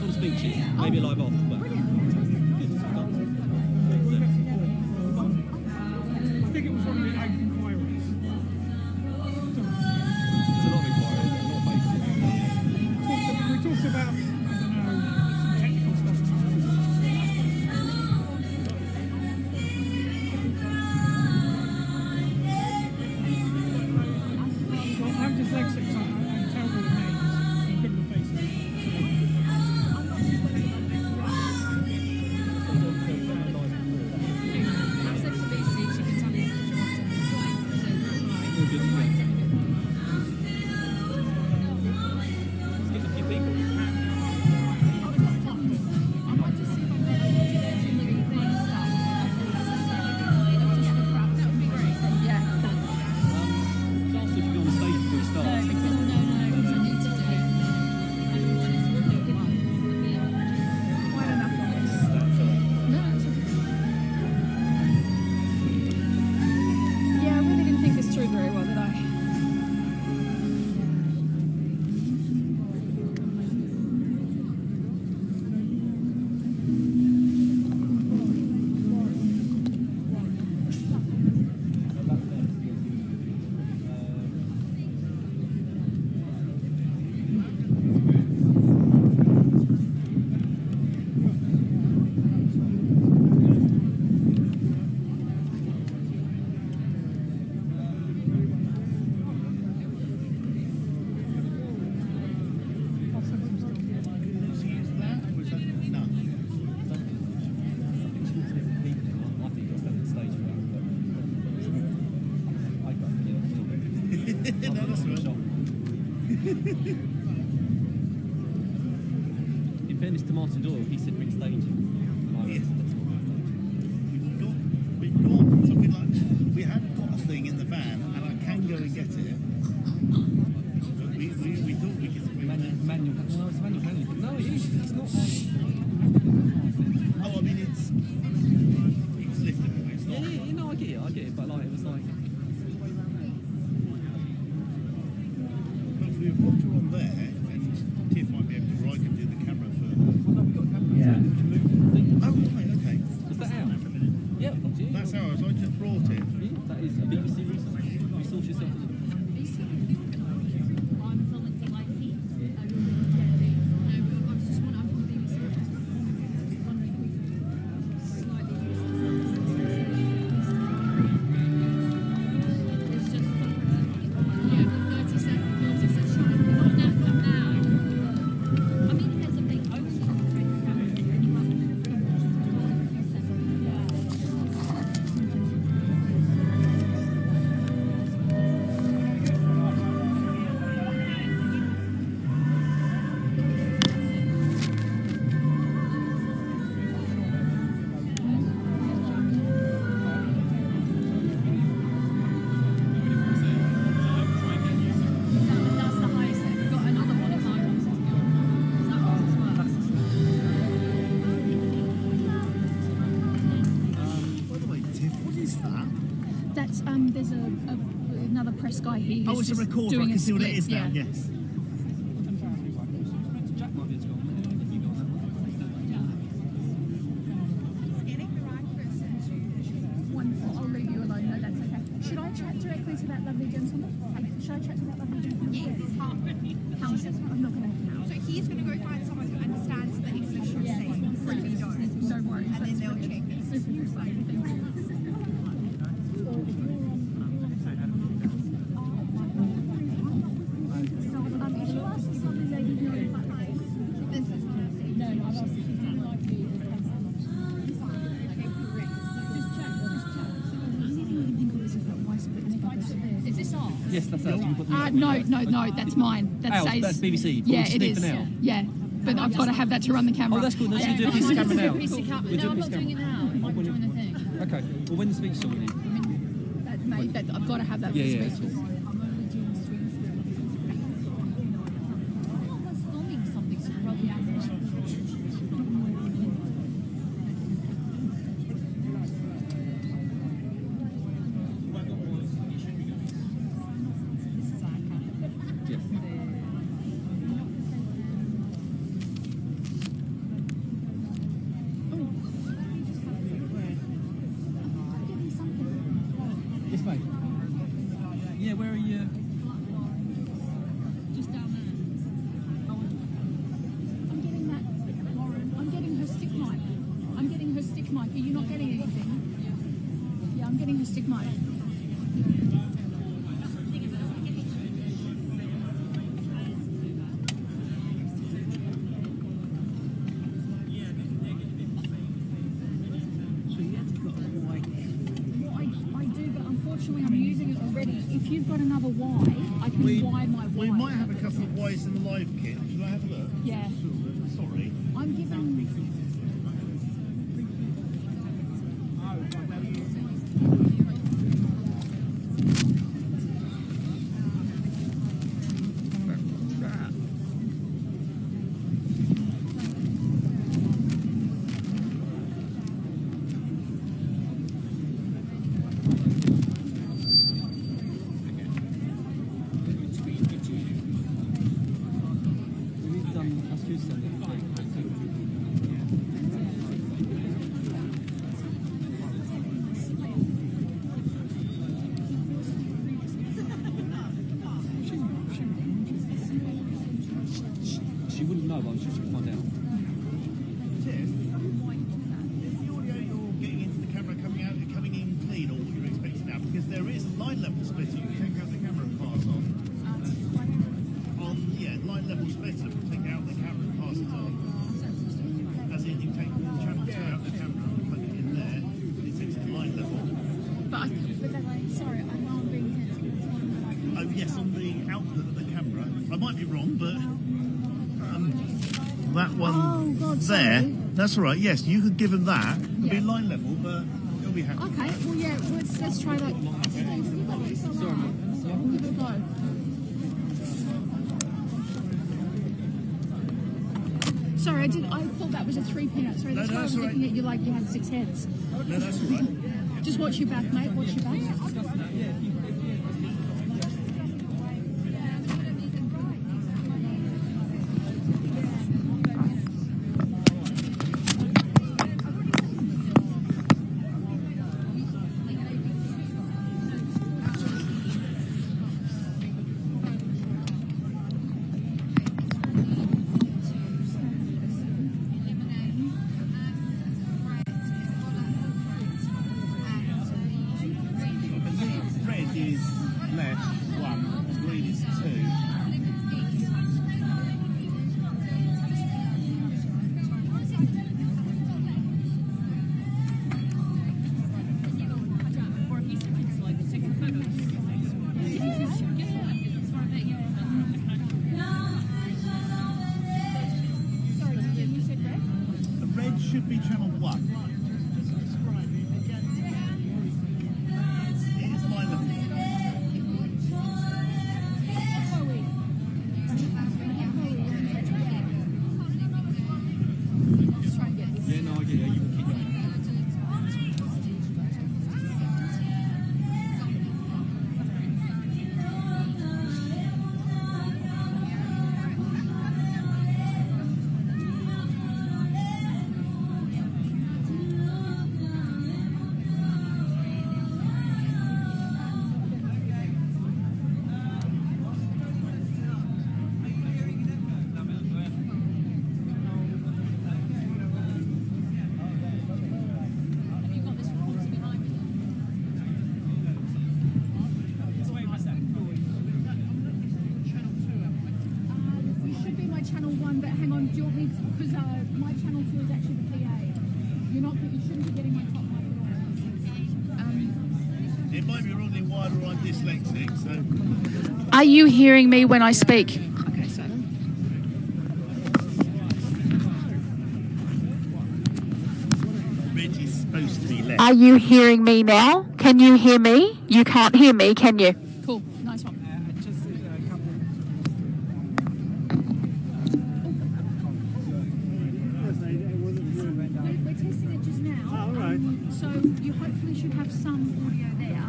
on speeches, maybe live off, but... Brilliant. I think it was one of the 8 inquiries. There's a lot of inquiries, a lot of faces. We talked about, I don't know, some technical stuff. Well, I'm dyslexic, so I'm terrible with names and good with faces. I've said to BC, she can tell me what she wants to Good, yeah. Let's get a few people. I want to see if I'm going to legitimate stuff. That would be great. Yeah. Last if you go on the stage before you start. No, because no, I need to do. Quite enough of this. That's all. No, it's okay. Yeah, I really didn't think this through very well, did I? In fairness to Martin Doyle, he said bring staging. Yes. We've got something like, we have got a thing in the van, and I can go and get it. But we thought we could. Manual. No, it's manual handling. No, it is. It's not. Oh, I mean, it's liftable. It's not. Yeah, no, I get it. But like, it was like. Hopefully, we've got her on there, and Tiff might be able to, or I can do the camera for. Yeah. Oh, right, okay. Is that ours? Yeah, that's you. That's ours. I just brought it. Yeah, that is BBC resource yourself. I'm filming for like feet. I was just wondering, I'm from BBC. Wondering if we could slightly use it. It's just, yeah, 30 seconds showing. Not now. I mean, there's a big overstrap between the camera and that's the highest set. We've got another one at my house. Is that ours as well? By the way, Tiff, what is that? That's there's another press guy here. Oh, who's it's a just recorder. doing I can a see what it split, is now. yeah. Yes. Jack might be able to go on there. If you go on that one. Wonderful. I'll leave you alone. No, that's okay. Should I chat directly to that lovely gentleman? Should I chat to that lovely gentleman? Yes, it's Harmony. How's it? I'm not going to. So he's going to go find someone who understands the English you're saying, so you don't. No worries. And then they'll check. Super exciting. Thank you. If you ask for something they give you a This is what I say. no, I've asked if she's not like you. Okay, great. Just check. Anything you can think of is just that why split is rubbish. Is this ours? Yes, that's ours. You've got the- No, that's mine. That Ours, says that's BBC. But Yeah, we'll it stay is. for now. Yeah, but I've got to have that to run the camera. Oh, that's cool. Then Yeah. you do a piece of camera now. Piece of camera. We'll do No, a I'm piece not of doing it camera. now. I might join the thing. Okay. Well, when the speech is already. I've got to have that for Yeah, the yeah. speeches. I'm only doing swings. I'm filming something, so probably Yes. Mike, are you not getting anything? Yeah, I'm getting the stigmite. I'm using it already. If you've got another Y, I can Y my Y. We might have a couple of Ys in the live kit. Should I have a look? Yeah. Sorry. I'm giving... She wouldn't know, but she should find out. Tiff, is the audio you're getting into the camera coming in clean, or what you're expecting now? Because there is line level splitter. You can take out the camera and pass on. Line level splitter. Take out the camera and pass it on. As in, you take the channel 2 out the camera and plug it in there. It takes it to line level. Sorry, I know I'm being hit. Oh yes, on the output of the camera. I might be wrong, but that one there. Sorry. That's all right. Yes, you could give him that. It'll be line level, but he'll be happy. Okay, well yeah, let's try that. Sorry. We'll give it a go. Sorry, I thought that was a 3-pin. Sorry, that's why I was looking at you like you had 6 heads. No, that's all right. Just watch your back, mate. Watch your back. Should be channel 1. It is line level. Yeah, no, I get it. You can keep going. Are you hearing me when I speak? Okay, so. Red is supposed to be left. Are you hearing me now? Can you hear me? You can't hear me, can you? Cool, nice one. We're testing it just now. Oh, all right. So you hopefully should have some audio there.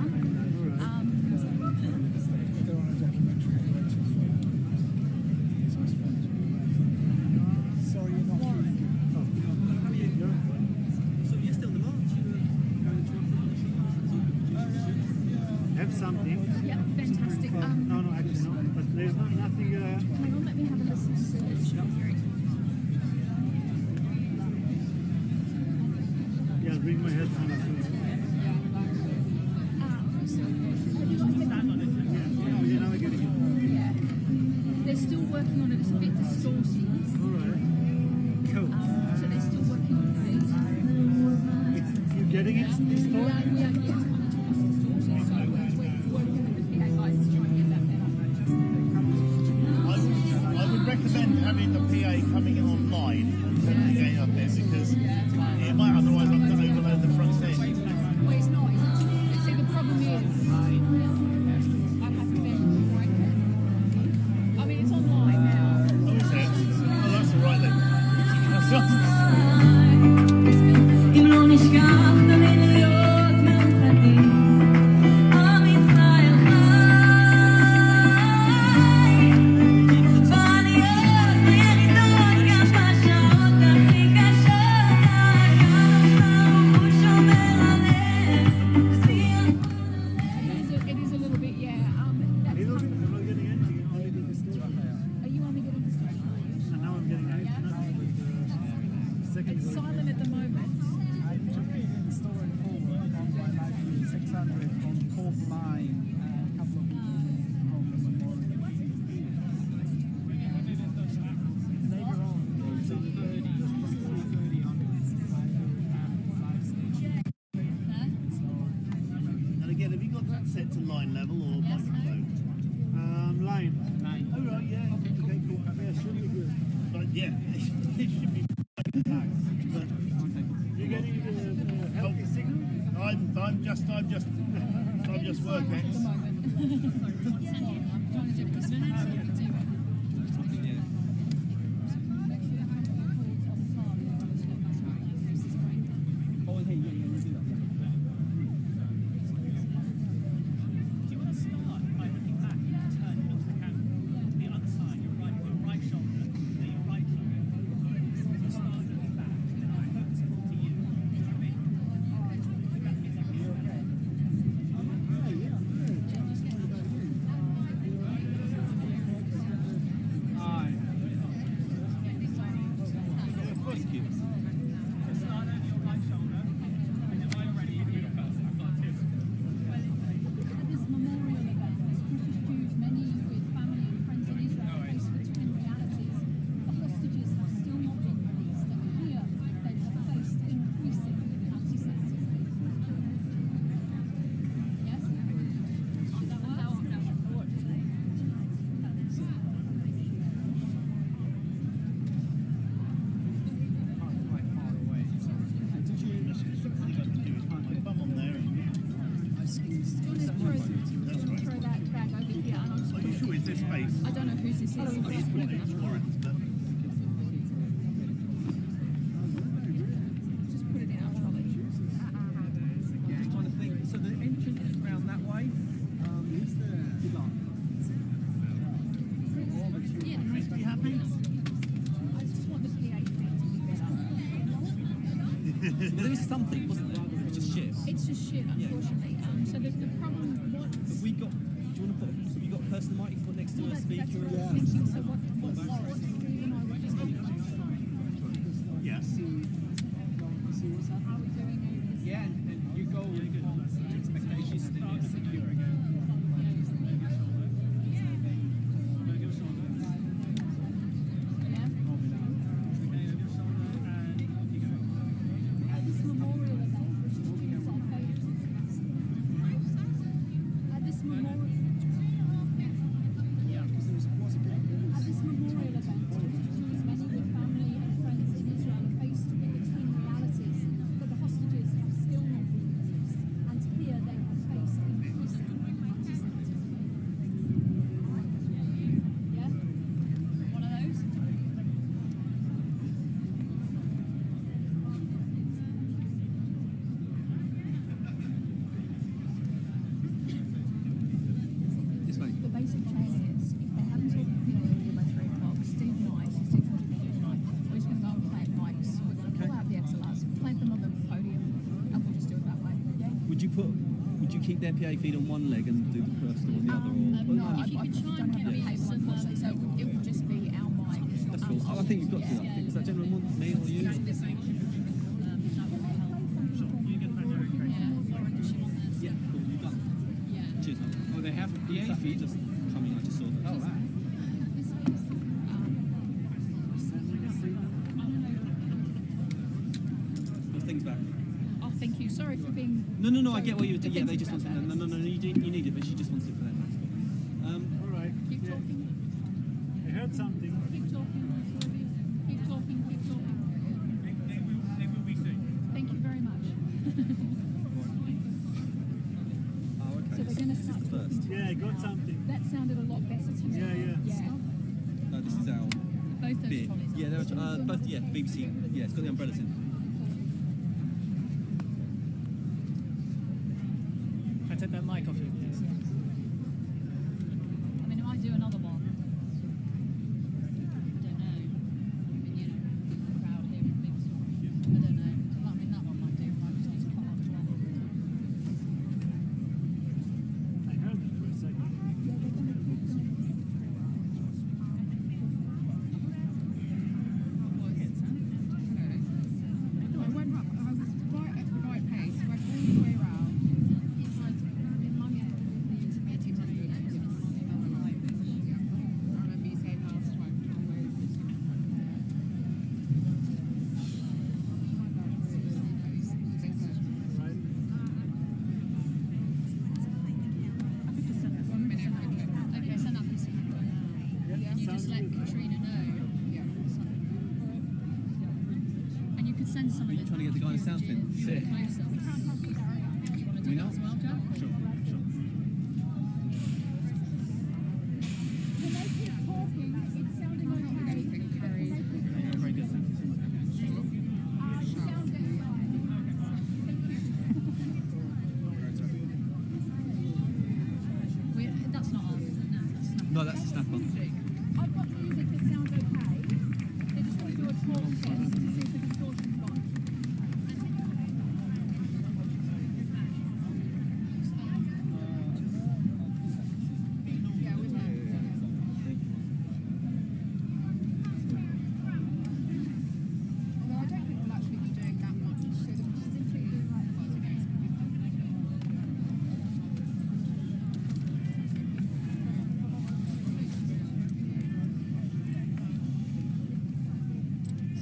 my head. They're still working on it. It's a bit distorted. Alright. Cool. So they're still working on it. You're getting it? This We are, yes, it's coming to us distorted. So we're working with the PA guys to try and get that better. I would recommend having the PA coming in online and putting the game up there because it might otherwise have to overload the front end. Well, it's not. See, the problem is, I have to bend right there. I mean, it's online now. Oh, is it? Oh, that's all right then. אם לא נשכח תמיד להיות מאוחדים, עם ישראל חי, בעליות וירידות גם בשעות הכי קשות, הוא שומר עליהם, It is a little bit, yeah. That's Am I getting anything? Only the distortion. Are you only getting distortion? And now I'm getting it. Second It's silent at the moment. I took it in story forward on my library 600 on fourth line a couple of weeks from the memorial. Later on, it's on 30, from 3:30 onwards. And again, have you got that set to line level or microphone? line. Oh, right, yeah. Okay, cool. Yeah, should be good. But yeah, it should be. But You're getting a healthy signal? I'm just working. I don't know whose this is. It's Warren's, but Just put it in our trolley. Just trying to think. So the entrance is round that way. Is there? are you happy? I just want the PA thing to be better. Well, there is something, wasn't there? It's just shit. It's just shit, unfortunately. So the problem, what? Have we got? Do you want to put? Have you got a person mic put next to a That's speaker? what I was thinking. So what Steve and I were just Yes. how we're doing it. Yeah, and you go with expectations. Start securing it. At this memorial event, which is our favourite. At this memorial event, Jews, many with family and friends in Israel, are faced with the twin realities that the hostages have still not been released, and here they have faced increasing anti-Semitism. Yeah? One of those? This way. The basic plan is, if they haven't talked to people by 3 o'clock, Steve and I, so Steve's going to be tonight, we're just going to go and plant mics. We're going to pull out the XLRs, plant them on the podium, and we'll just do it that way. Yeah? Would you keep their PA feed on one leg and do the personal on the other? Or? No, if you could try and get me some, so it would just be our mic. That's cool. Oh, I think you've got to. I think is that gentleman want me or you? Tzipi just coming, I just saw that. Oh, right. Well, things back. Oh, thank you. Sorry for being. No, I get what you were The yeah, they things just back wanted there. no, you need it, but she just wants it for them. That's cool. All right. Keep Yeah. talking. I heard something. Keep talking. Keep talking. Keep talking. They will be soon. Thank you very much. Oh, okay. So they're going to This is start the first. talking to Yeah, I us got now. something. That sounded a lot better to me. Yeah. Yeah. This is our Both those bit. trolleys. Yeah, they're both. Yeah, BBC. Yeah, it's got the umbrellas in. Can I take that mic off you, please? I mean, I might do another one. I don't know. I mean, you know, crowd here and things. I don't know. I mean, that one might do. I might just need to cut off one. I heard it for a second. I went up, I was right at the right pace, went all the way around. It's like, in my head, the intermediate I remember you saying last time, always. Right? 1 minute, Okay, send that piece of paper. Yeah, And you sounds just let good. Katrina know. And you could send some of Are you it trying to get the guy in South End? closer. Do you want to do that as well, Jack? Sure. Can they keep talking? It's sounding okay. Yeah, very good. Thank you so much. You sound fine. That's not us. No, that's the snap on. I've got music that sounds okay. They just want to do a talk test to see if the distortion's gone. Although I don't think we'll actually be doing that much. So the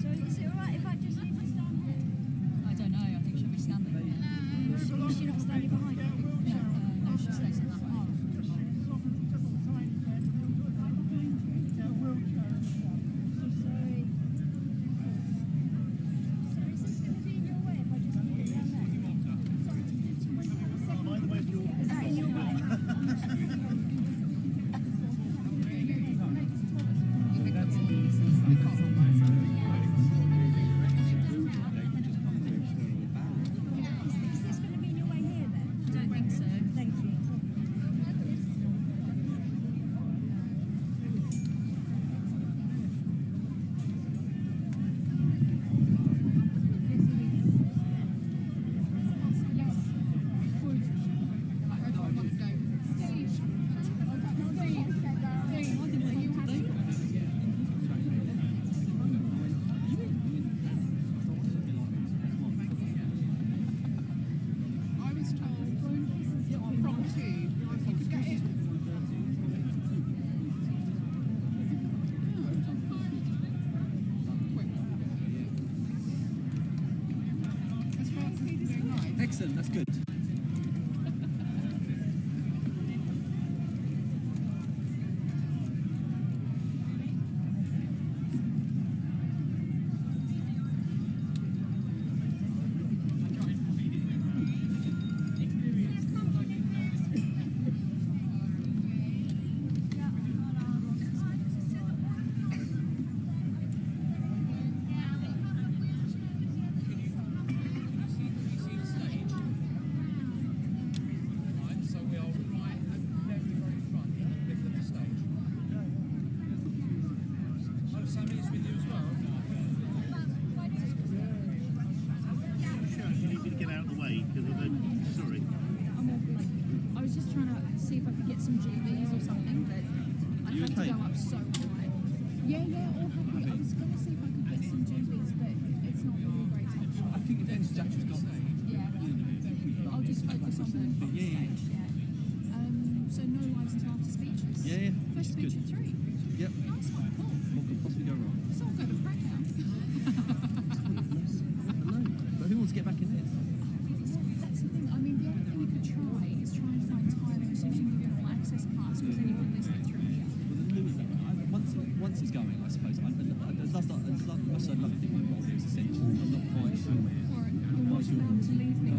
So is it alright if I just leave my stand here? I don't know. I think she'll be standing there. Is she not standing behind me? No, she's facing that way. Sorry. So is this going to be in your way if I just leave it down there? Either way, you're Is that in your way? Is this going to be in your way here then? I don't think so. Thank you. I was told from 2, you could get it. As far as it's doing right. Excellent, that's good. I'd love to think my role here is essential. I'm not quite sure. Or you're not allowed to leave me.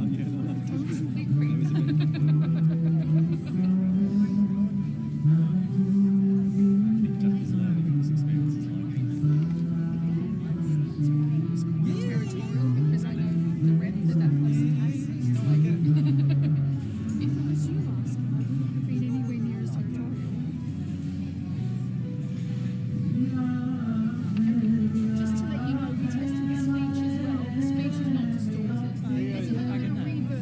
Territorial because I know the rep that person has. It's like, If it was you asking, I wouldn't have been anywhere near as territorial. Just to let you know, we tested the speech as well. The speech is not distorted. There's a little bit of reverb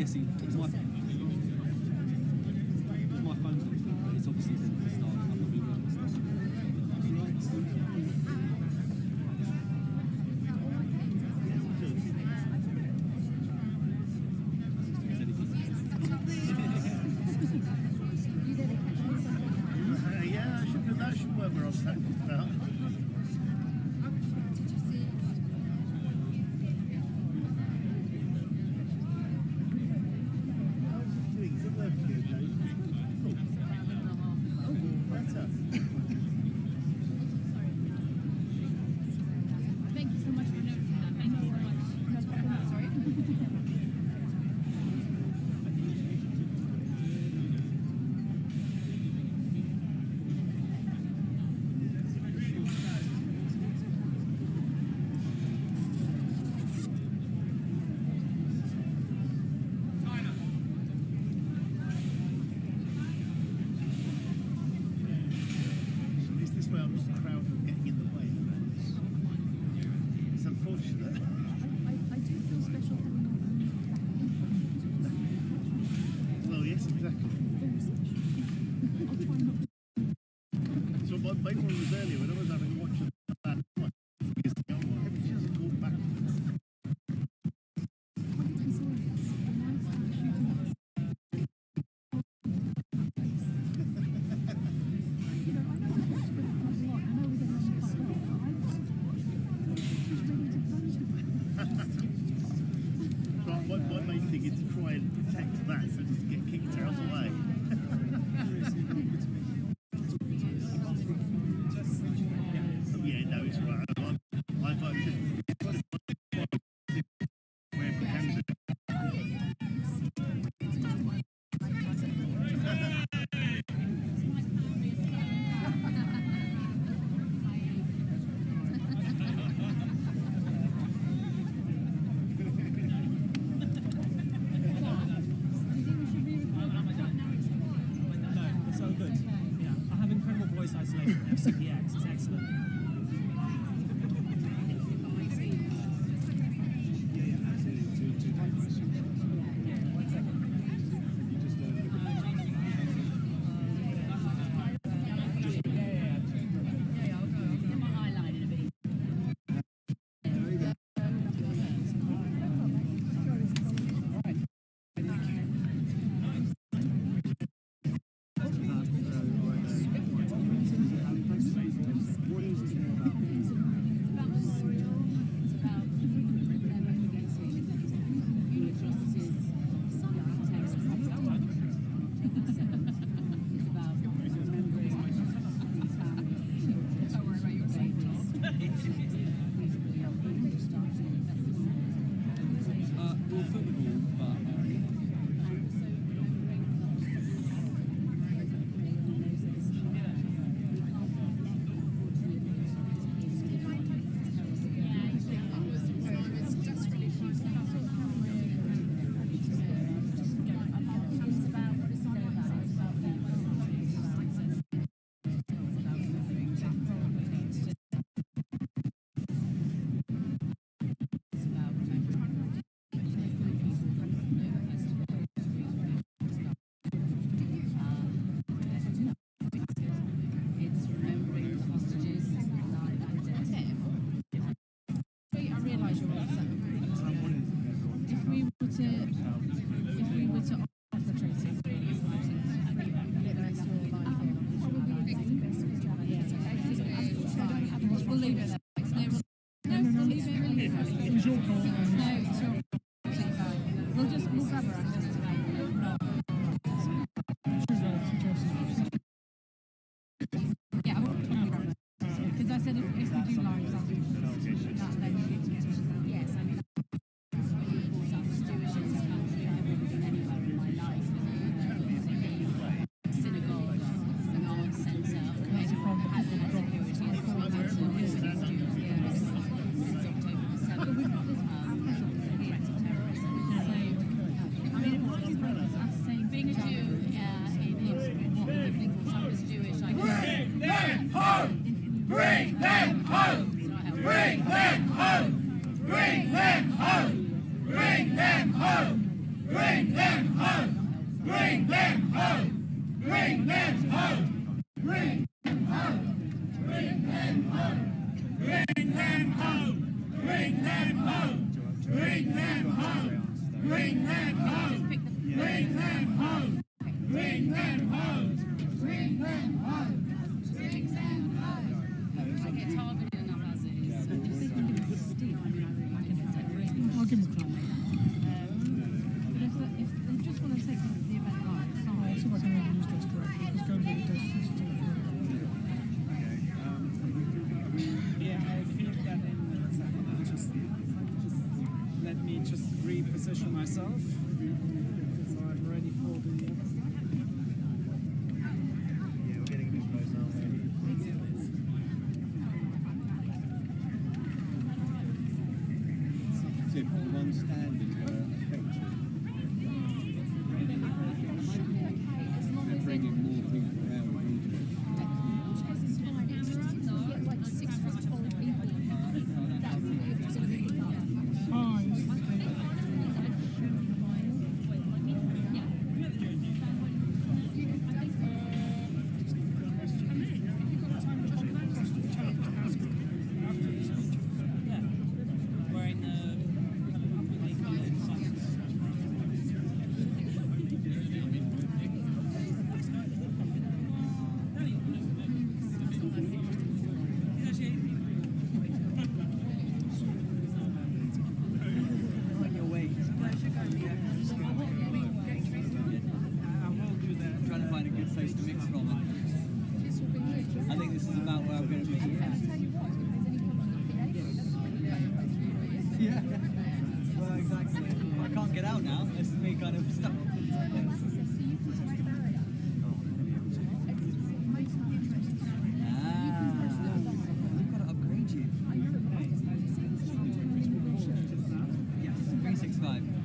guessing it's my phone call, but it's obviously the start. I'm probably wrong. Yeah, that should work where I was talking about. Thank you so much for noticing that. Thank you so much. Sorry. Is this where I'm just crowd getting in the way? It's unfortunate. I do feel special having Well, yes, exactly. I'll try not to. So my main one was earlier when I was having a watch of that. She doesn't walk backwards. My main thing is to try and protect that, so just to get kicked out of the way. Yeah, no, it's right. I voted where we can do. No, it's so good. Yeah, I have incredible voice isolation. FCPX, it's excellent. We'll film it all, but We'll leave it there. No, we'll leave it. It was your call. No, it's your We'll grab her out. Yeah, because I said if we do lives, I'll do that then. Yes, I mean, Jewish is a country I've never been anywhere in my life. Synagogue, an art centre, has an security and full since October the 7th. But we've got this threat of terrorism. So, I mean, it might be us saying being a Jew in what we think of as Jewish, I guess. Bring them home! Bring them home! Bring them supposed to mix from. And This will be good. I think this is about where I'm going to be. And I tell you what, if there's any problem with the edit, that's all you pay. Yeah. Well, exactly. I can't get out now. This is me kind of stuck. We've got to upgrade you. Yes, 365.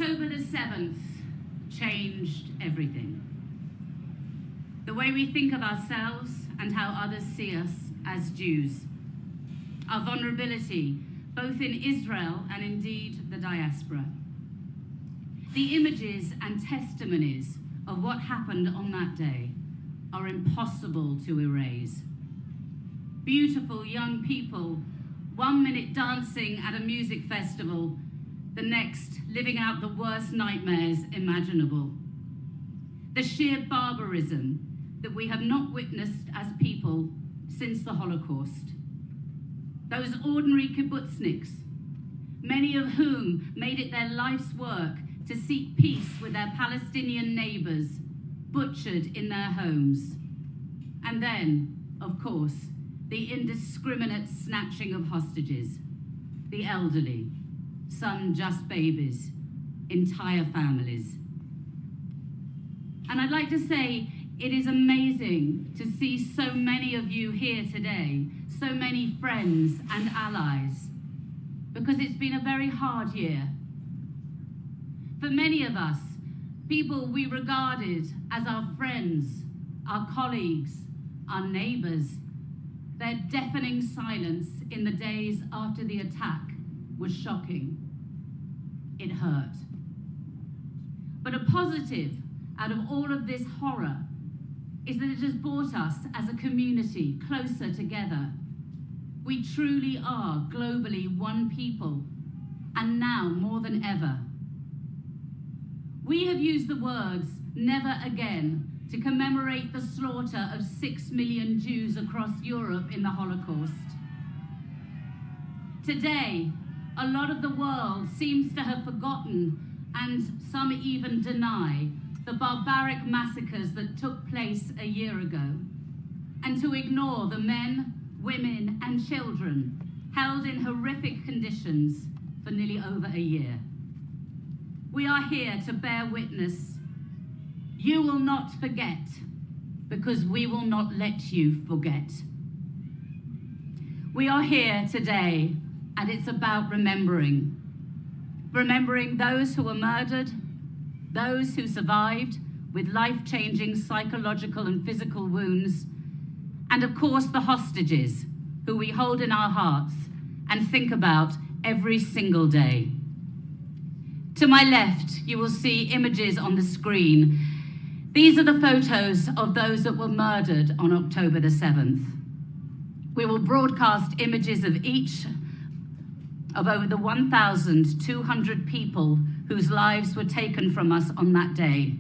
October the 7th changed everything. The way we think of ourselves and how others see us as Jews. Our vulnerability, both in Israel and indeed the diaspora. The images and testimonies of what happened on that day are impossible to erase. Beautiful young people, 1 minute dancing at a music festival, the next living out the worst nightmares imaginable. The sheer barbarism that we have not witnessed as people since the Holocaust. Those ordinary kibbutzniks, many of whom made it their life's work to seek peace with their Palestinian neighbors, butchered in their homes. And then, of course, the indiscriminate snatching of hostages, the elderly, some just babies, entire families. And I'd like to say, it is amazing to see so many of you here today, so many friends and allies, because it's been a very hard year. For many of us, people we regarded as our friends, our colleagues, our neighbors, their deafening silence in the days after the attack was shocking. It hurt. But a positive out of all of this horror is that it has brought us as a community closer together. We truly are globally one people, and now more than ever. We have used the words "never again" to commemorate the slaughter of 6 million Jews across Europe in the Holocaust. Today, a lot of the world seems to have forgotten, and some even deny, the barbaric massacres that took place a year ago, and to ignore the men, women, and children held in horrific conditions for nearly over a year. We are here to bear witness. You will not forget, because we will not let you forget. We are here today, and it's about remembering. Remembering those who were murdered, those who survived with life-changing psychological and physical wounds, and of course the hostages who we hold in our hearts and think about every single day. To my left, you will see images on the screen. These are the photos of those that were murdered on October the 7th. We will broadcast images of each of over the 1,200 people whose lives were taken from us on that day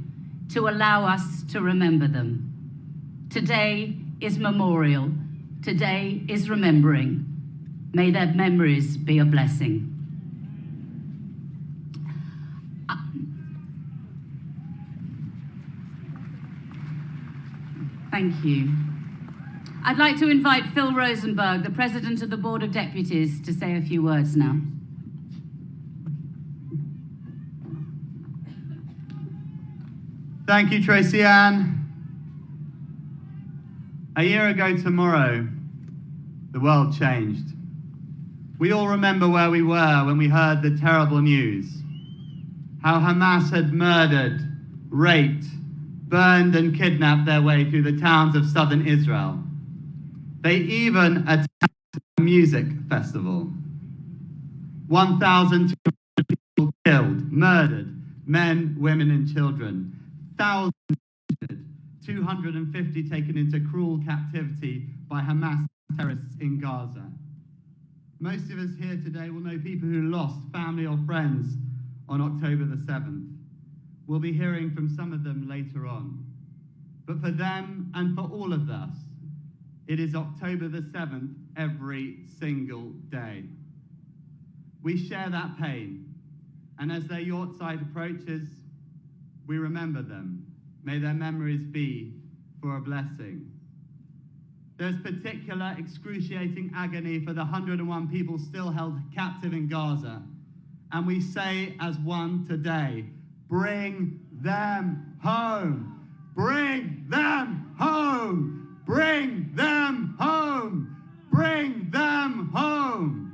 to allow us to remember them. Today is memorial. Today is remembering. May their memories be a blessing. Thank you. I'd like to invite Phil Rosenberg, the President of the Board of Deputies, to say a few words now. Thank you, Tracy Ann. A year ago tomorrow, the world changed. We all remember where we were when we heard the terrible news. How Hamas had murdered, raped, burned and kidnapped their way through the towns of southern Israel. They even attacked a music festival. 1,200 people killed, murdered, men, women and children. Thousands injured, 250 taken into cruel captivity by Hamas terrorists in Gaza. Most of us here today will know people who lost family or friends on October the 7th. We'll be hearing from some of them later on. But for them and for all of us, it is October the 7th every single day. We share that pain, and as their yahrzeit approaches, we remember them. May their memories be for a blessing. There's particular excruciating agony for the 101 people still held captive in Gaza. And we say as one today, bring them home. Bring them home. Bring them home. Bring them home.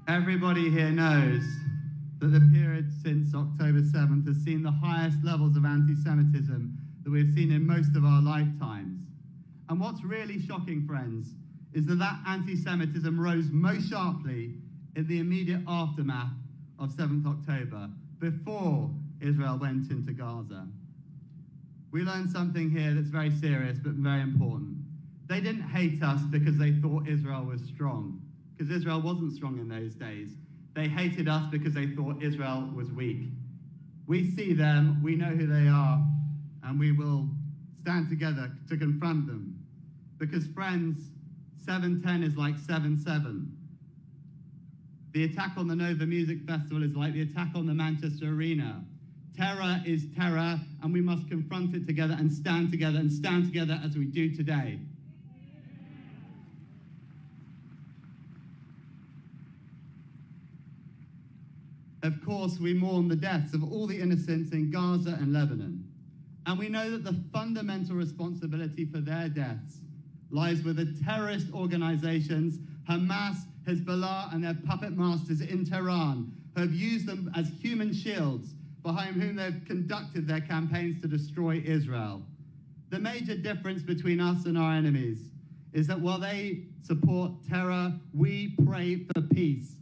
Everybody here knows that the period since October 7th has seen the highest levels of anti-Semitism that we've seen in most of our lifetimes. And what's really shocking, friends, is that that anti-Semitism rose most sharply in the immediate aftermath of 7th October, before Israel went into Gaza. We learned something here that's very serious but very important. They didn't hate us because they thought Israel was strong, because Israel wasn't strong in those days. They hated us because they thought Israel was weak. We see them, we know who they are, and we will stand together to confront them. Because, friends, 7/10 is like 7/7. The attack on the Nova Music Festival is like the attack on the Manchester Arena. Terror is terror, and we must confront it together and stand together as we do today. Of course, we mourn the deaths of all the innocents in Gaza and Lebanon. And we know that the fundamental responsibility for their deaths lies with the terrorist organizations Hamas, Hezbollah, and their puppet masters in Tehran, who have used them as human shields behind whom they've conducted their campaigns to destroy Israel. The major difference between us and our enemies is that while they support terror, we pray for peace.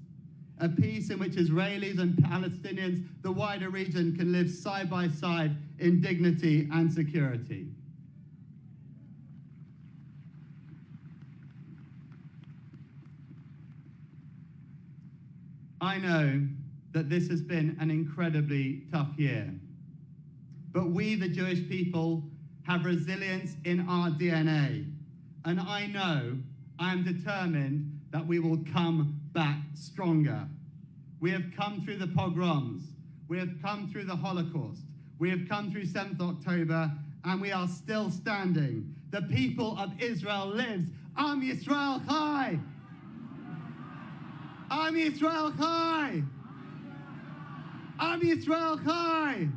A peace in which Israelis and Palestinians, the wider region, can live side by side in dignity and security. I know that this has been an incredibly tough year, but we, the Jewish people, have resilience in our DNA, and I know, I am determined that we will come back stronger. We have come through the pogroms, we have come through the Holocaust, we have come through 7th October, and we are still standing. The people of Israel lives. Am Yisrael Chai! Am Yisrael Chai! Am Yisrael Chai!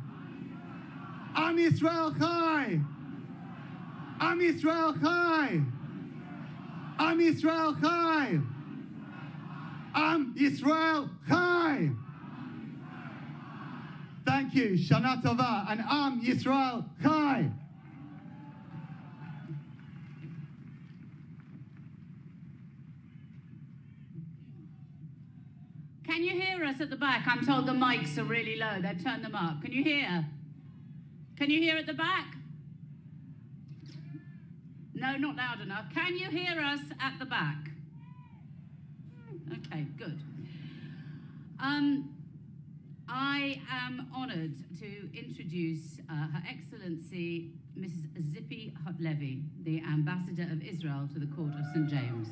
Am Yisrael Chai! Am Yisrael Chai! Am Yisrael Chai! Am Yisrael Chai! Thank you, Shana Tova, and Am Yisrael Chai! Can you hear us at the back? I'm told the mics are really low. They've turned them up. Can you hear? Can you hear at the back? No, not loud enough. Can you hear us at the back? Okay, good. I am honoured to introduce Her Excellency Mrs. Tzipi Hotovely, the Ambassador of Israel to the Court of St. James.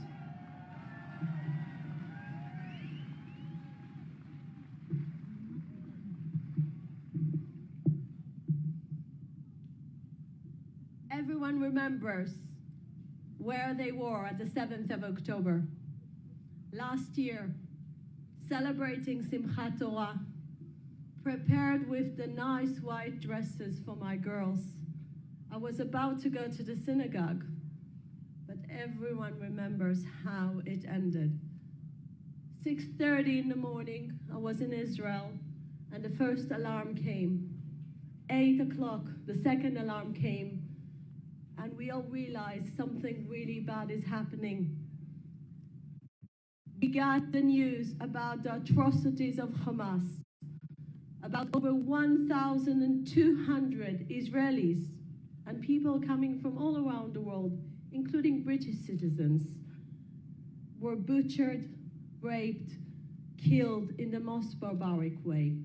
Everyone remembers where they were at the 7th of October. Last year, celebrating Simchat Torah, prepared with the nice white dresses for my girls. I was about to go to the synagogue, but everyone remembers how it ended. 6:30 in the morning, I was in Israel, and the first alarm came. 8 o'clock, the second alarm came, and we all realized something really bad is happening. We got the news about the atrocities of Hamas, about over 1,200 Israelis and people coming from all around the world, including British citizens, were butchered, raped, killed in the most barbaric way.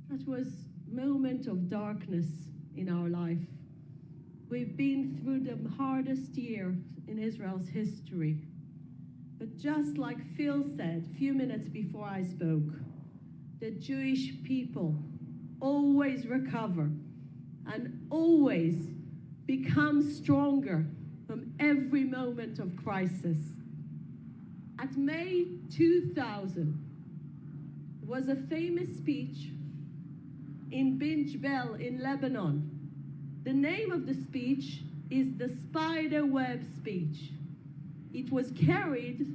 That was a moment of darkness in our life. We've been through the hardest year in Israel's history. But just like Phil said a few minutes before I spoke, the Jewish people always recover and always become stronger from every moment of crisis. At May 2000 was a famous speech in Binj Bel in Lebanon. The name of the speech is the Spider Web speech. It was carried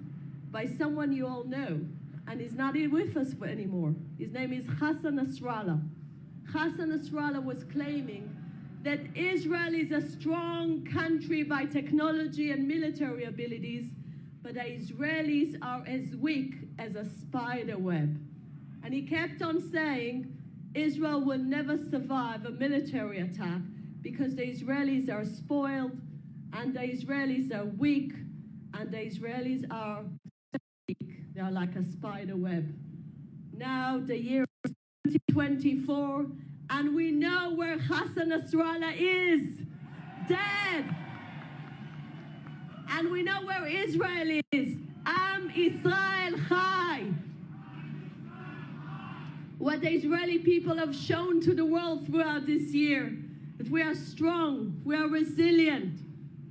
by someone you all know, and he's not here with us anymore. His name is Hassan Nasrallah. Hassan Nasrallah was claiming that Israel is a strong country by technology and military abilities, but the Israelis are as weak as a spider web. And he kept on saying, Israel will never survive a military attack because the Israelis are spoiled, and the Israelis are weak, and the Israelis are weak. They are like a spider web. Now the year is 2024, and we know where Hassan Nasrallah is, dead. And we know where Israel is, Am Israel Chai. What the Israeli people have shown to the world throughout this year, that we are strong, we are resilient.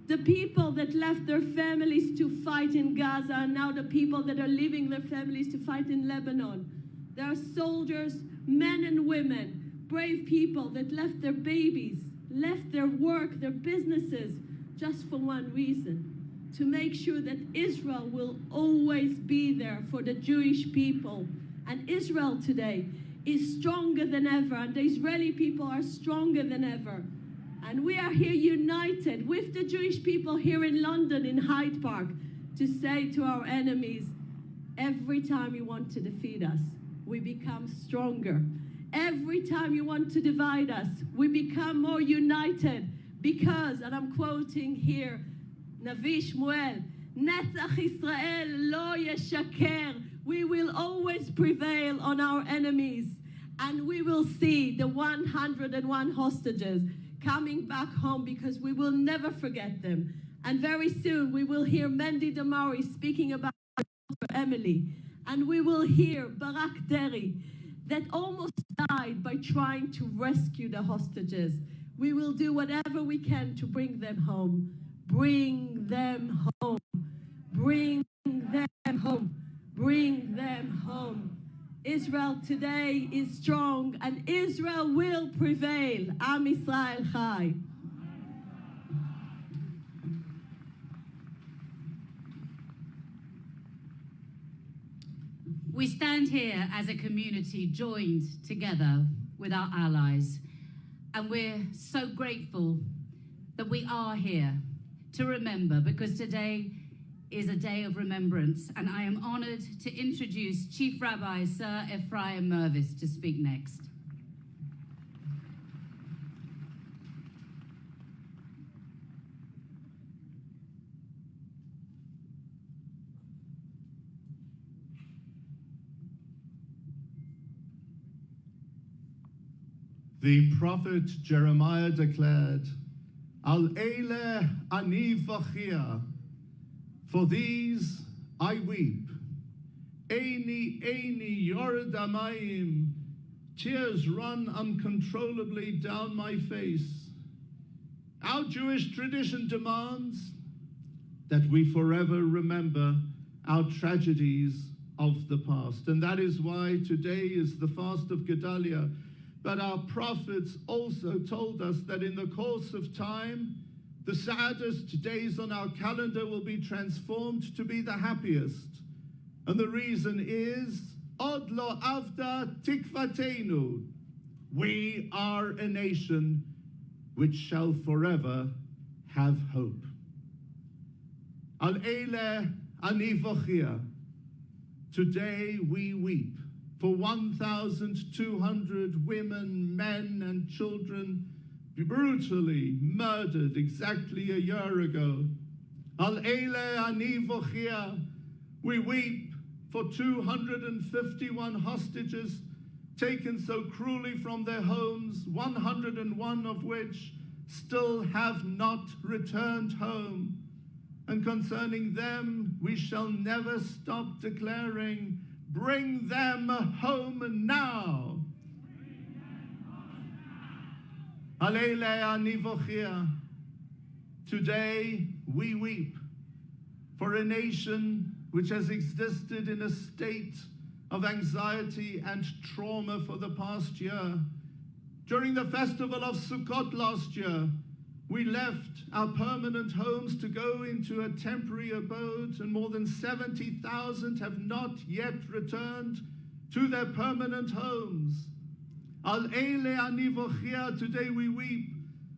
The people that left their families to fight in Gaza are now the people that are leaving their families to fight in Lebanon. There are soldiers, men and women, brave people that left their babies, left their work, their businesses, just for one reason, to make sure that Israel will always be there for the Jewish people. And Israel today is stronger than ever, and the Israeli people are stronger than ever. And we are here united with the Jewish people here in London, in Hyde Park, to say to our enemies, every time you want to defeat us, we become stronger. Every time you want to divide us, we become more united because, and I'm quoting here, Navi Shmuel, Netzach Israel lo yeshaker. We will always prevail on our enemies, and we will see the 101 hostages coming back home because we will never forget them. And very soon we will hear Mandy Damari speaking about Emily, and we will hear Barak that almost died by trying to rescue the hostages. We will do whatever we can to bring them home. Bring them home. Bring them home. Bring them home. Israel today is strong, and Israel will prevail. Am Israel Chai. We stand here as a community joined together with our allies, and we're so grateful that we are here to remember, because today is a day of remembrance, and I am honored to introduce Chief Rabbi Sir Ephraim Mirvis to speak next. The prophet Jeremiah declared, Al Eile ani vachia, for these I weep. Eini yored amayim, tears run uncontrollably down my face. Our Jewish tradition demands that we forever remember our tragedies of the past, and that is why today is the fast of Gedalia. But our prophets also told us that in the course of time, the saddest days on our calendar will be transformed to be the happiest. And the reason is, Od lo avda tikvatenu. We are a nation which shall forever have hope. Al eile ani vochia. Today we weep for 1,200 women, men, and children brutally murdered exactly a year ago. Al eile ani vochia. We weep for 251 hostages taken so cruelly from their homes, 101 of which still have not returned home. And concerning them, we shall never stop declaring, bring them home now. Al eile ani vochia. Today we weep for a nation which has existed in a state of anxiety and trauma for the past year. During the festival of Sukkot last year, We left our permanent homes to go into a temporary abode, and more than 70,000 have not yet returned to their permanent homes. Al Eile Ani Vochia, today we weep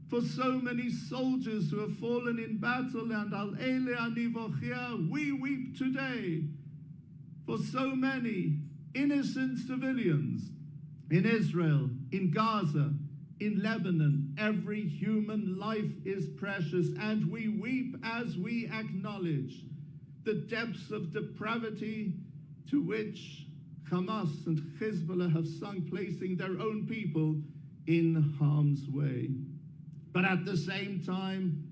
for so many soldiers who have fallen in battle, and Al Eile Ani Vochia, we weep today for so many innocent civilians in Israel, in Gaza, in Lebanon. Every human life is precious, and we weep as we acknowledge the depths of depravity to which Hamas and Hezbollah have sunk, placing their own people in harm's way. But at the same time,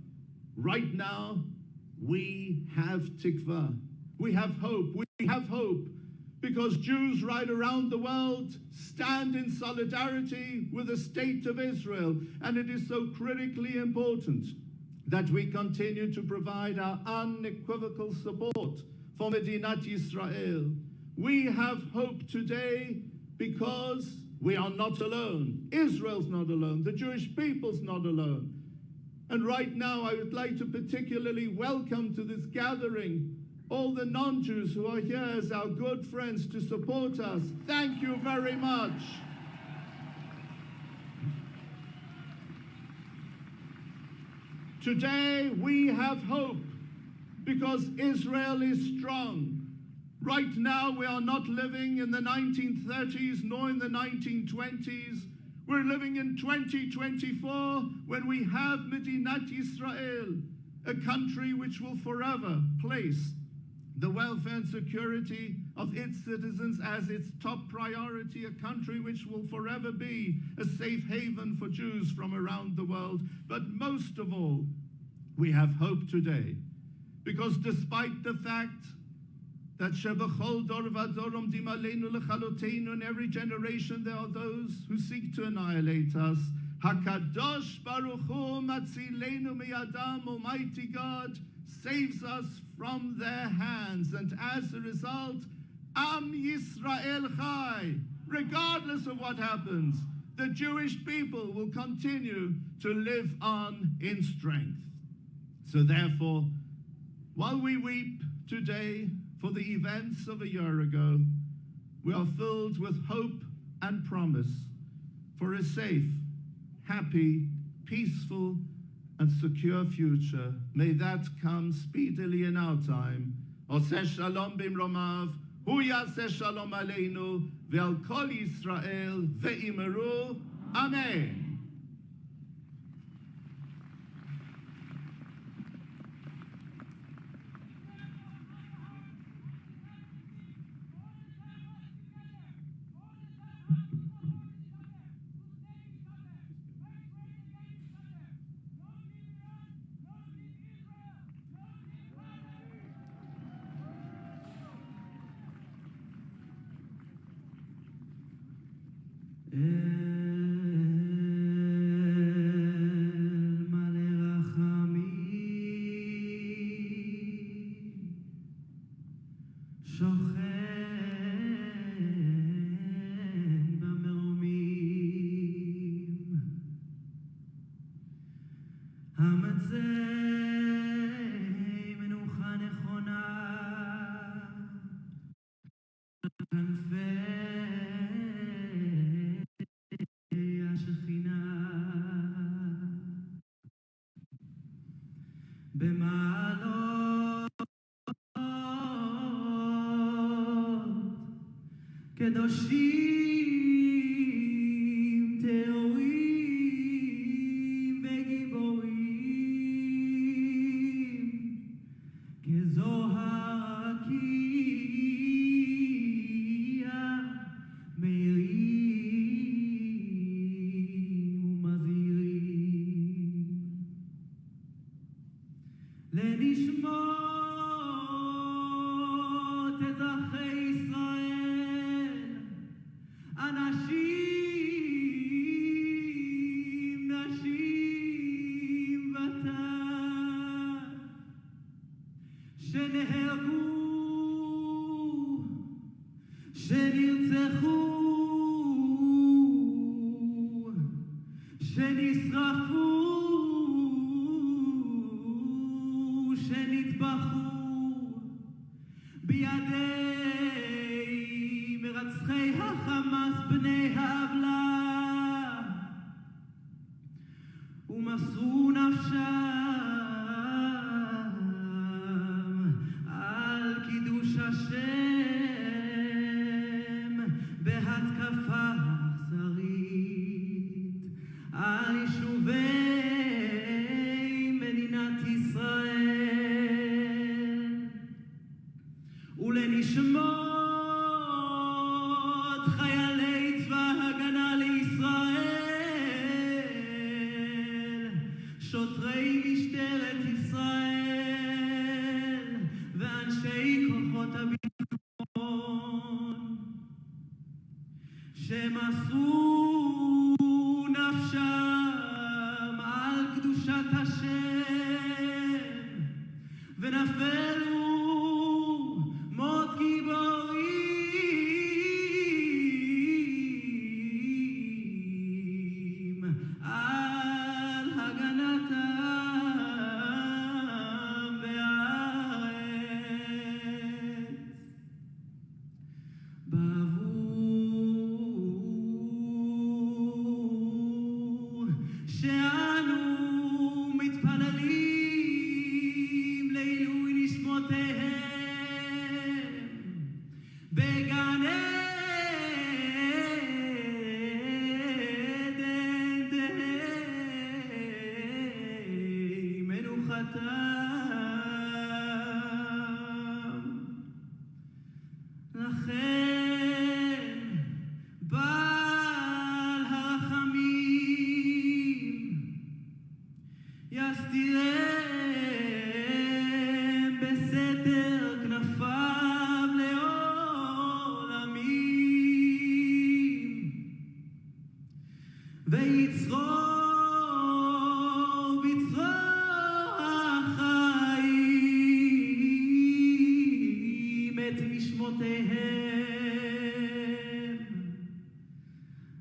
right now, we have tikva. We have hope. We have hope because Jews right around the world stand in solidarity with the state of Israel. And it is so critically important that we continue to provide our unequivocal support for Medinat Yisrael. We have hope today because we are not alone. Israel's not alone. The Jewish people's not alone. And right now, I would like to particularly welcome to this gathering all the non-Jews who are here as our good friends to support us. Thank you very much. Today, we have hope because Israel is strong. Right now, we are not living in the 1930s nor in the 1920s. We're living in 2024 when we have Medinat Yisrael, a country which will forever place the welfare and security of its citizens as its top priority, a country which will forever be a safe haven for Jews from around the world. But most of all, we have hope today, because despite the fact that Shebachol Dor Vadorom Dimaleinu Lechalotenu, in every generation there are those who seek to annihilate us, Hakadosh Baruch Hu Matzilenu Miyadam, Almighty God saves us from their hands, and as a result, Am Yisrael Chai, regardless of what happens, the Jewish people will continue to live on in strength. So therefore, while we weep today for the events of a year ago, we are filled with hope and promise for a safe, happy, peaceful, and secure future. May that come speedily in our time. Oseh shalom bimromav, hu yaseh shalom aleinu, ve'al kol Yisrael ve'imeru. Amen. קדושים, טהורים וגיבורים, כזוהר הרקיע, מאירים ומזהירים, לנשמות אזרחי ישראל, אנשים, נשים וטף, שנהרגו, שנרצחו, שנשרפו, נפשם על קידוש השם בהתקפה אכזרית על יישובי מדינת ישראל ולנשמות חיילי צבא הגנה לישראל, שוטרי משטרת ישראל ואנשי כוחות הביטחון שמסרו נפשם על קדושת השם ונפלו מות גיבורים על הגנת העם והארץ בעבור שאנו מתפללים לעילוי נשמותיהם בגן עדן תהא מנוחתם. לכן בעל הרחמים יסתירם בסתר כנפיו לעולמים ויצרור בצרור החיים את נשמותיהם.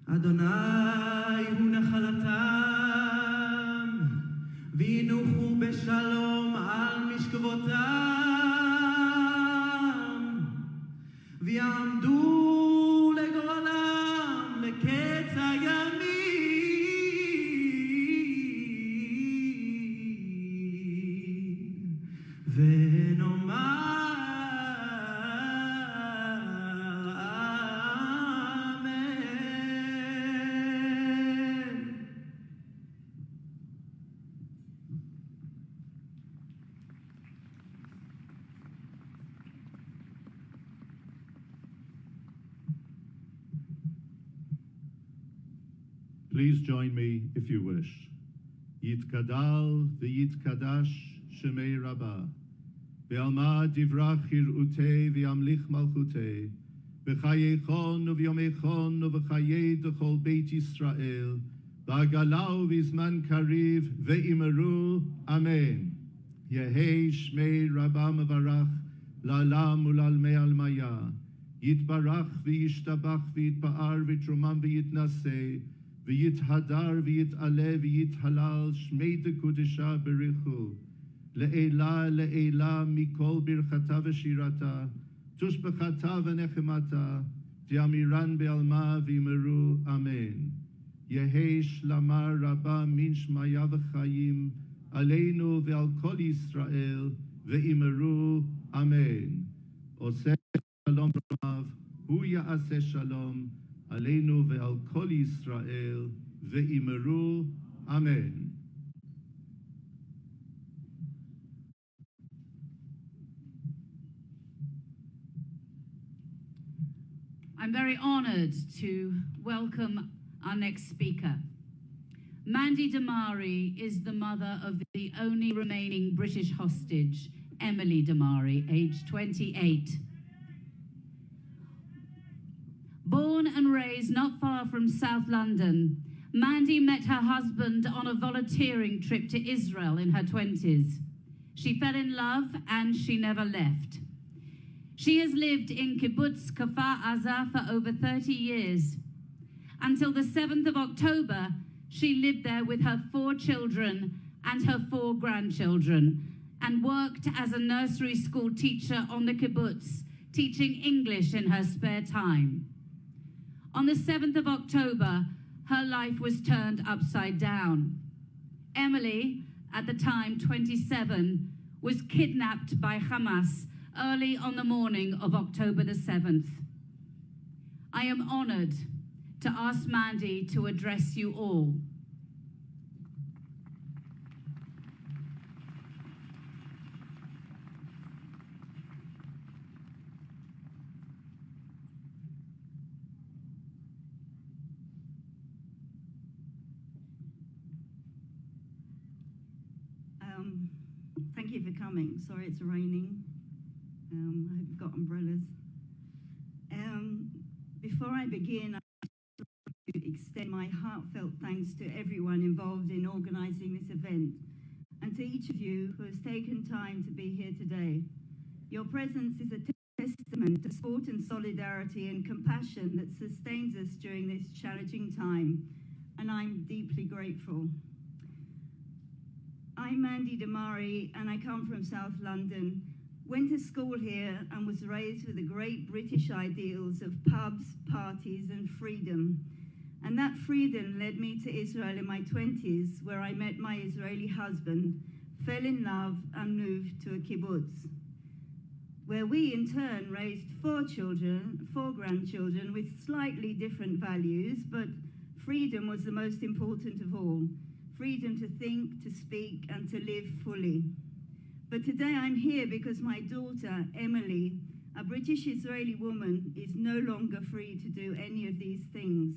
אדוני הוא נחלתם וינוחו בשלום על משכבותם ויעמדו לגורלם לקץ הימים ונאמר Please join me if you wish. Yitkadal v'yitkadash shemei Rabbi. Ve'alma divrach hir'utei v'yamlich malchutei. V'chayechon u'v'yomechon u'v'chayei d'chol Beit Yisrael. V'agalau v'izman kariv ve'imeru. Amen. Yehei shmei Rabbi mevarach la'alam u'lalmei almaya. Yitbarach v'yishtabach v'yitpa'ar v'trumam v'yitnaseh. ויתהדר ויתעלה ויתהלל שמי דקודשה בריחו לעילה לעילה מכל ברכתה ושירתה תושבחתה ונחמתה תאמירן בעלמה ויאמרו אמן. יהי שלמה רבה מן שמיה וחיים עלינו ועל כל ישראל ויאמרו אמן. עושה שלום רב הוא יעשה שלום עלינו ועל כל ישראל, ואמרו אמן. I'm very honored to welcome our next speaker. Mandy Damari is the mother of the only remaining British hostage, Emily Damari, aged 28. Born and raised not far from South London, Mandy met her husband on a volunteering trip to Israel in her 20s. She fell in love and she never left. She has lived in Kibbutz Kfar Aza for over 30 years. Until the 7th of October, she lived there with her 4 children and her 4 grandchildren and worked as a nursery school teacher on the kibbutz, teaching English in her spare time. On the 7th of October, her life was turned upside down. Emily, at the time 27, was kidnapped by Hamas early on the morning of October the 7th. I am honored to ask Mandy to address you all. Thank you for coming. Sorry it's raining. I hope you've got umbrellas. Before I begin, I want to extend my heartfelt thanks to everyone involved in organising this event and to each of you who has taken time to be here today. Your presence is a testament to support and solidarity and compassion that sustains us during this challenging time, and I'm deeply grateful. I'm Mandy Damari, and I come from South London. Went to school here and was raised with the great British ideals of pubs, parties, and freedom. And that freedom led me to Israel in my 20s, where I met my Israeli husband, fell in love, and moved to a kibbutz, where we in turn raised 4 grandchildren with slightly different values, but freedom was the most important of all. Freedom to think, to speak, and to live fully. But today I'm here because my daughter, Emily, a British-Israeli woman, is no longer free to do any of these things.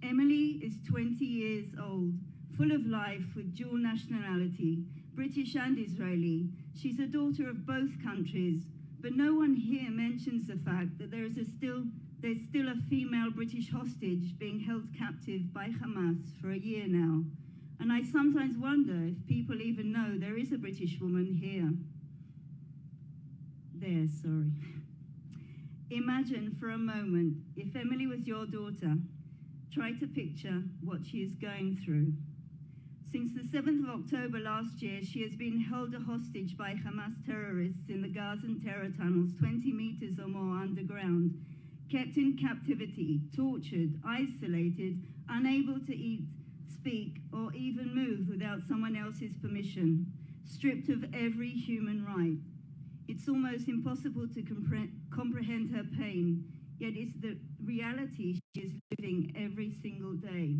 Emily is 20 years old, full of life with dual nationality, British and Israeli. She's a daughter of both countries, but no one here mentions the fact that there's still a female British hostage being held captive by Hamas for a year now. And I sometimes wonder if people even know there is a British woman here. There, sorry. Imagine for a moment if Emily was your daughter. Try to picture what she is going through. Since the 7th of October last year, she has been held a hostage by Hamas terrorists in the Gazan terror tunnels 20 meters or more underground, kept in captivity, tortured, isolated, unable to eat, speak, or even move without someone else's permission, stripped of every human right. It's almost impossible to comprehend her pain, yet it's the reality she is living every single day.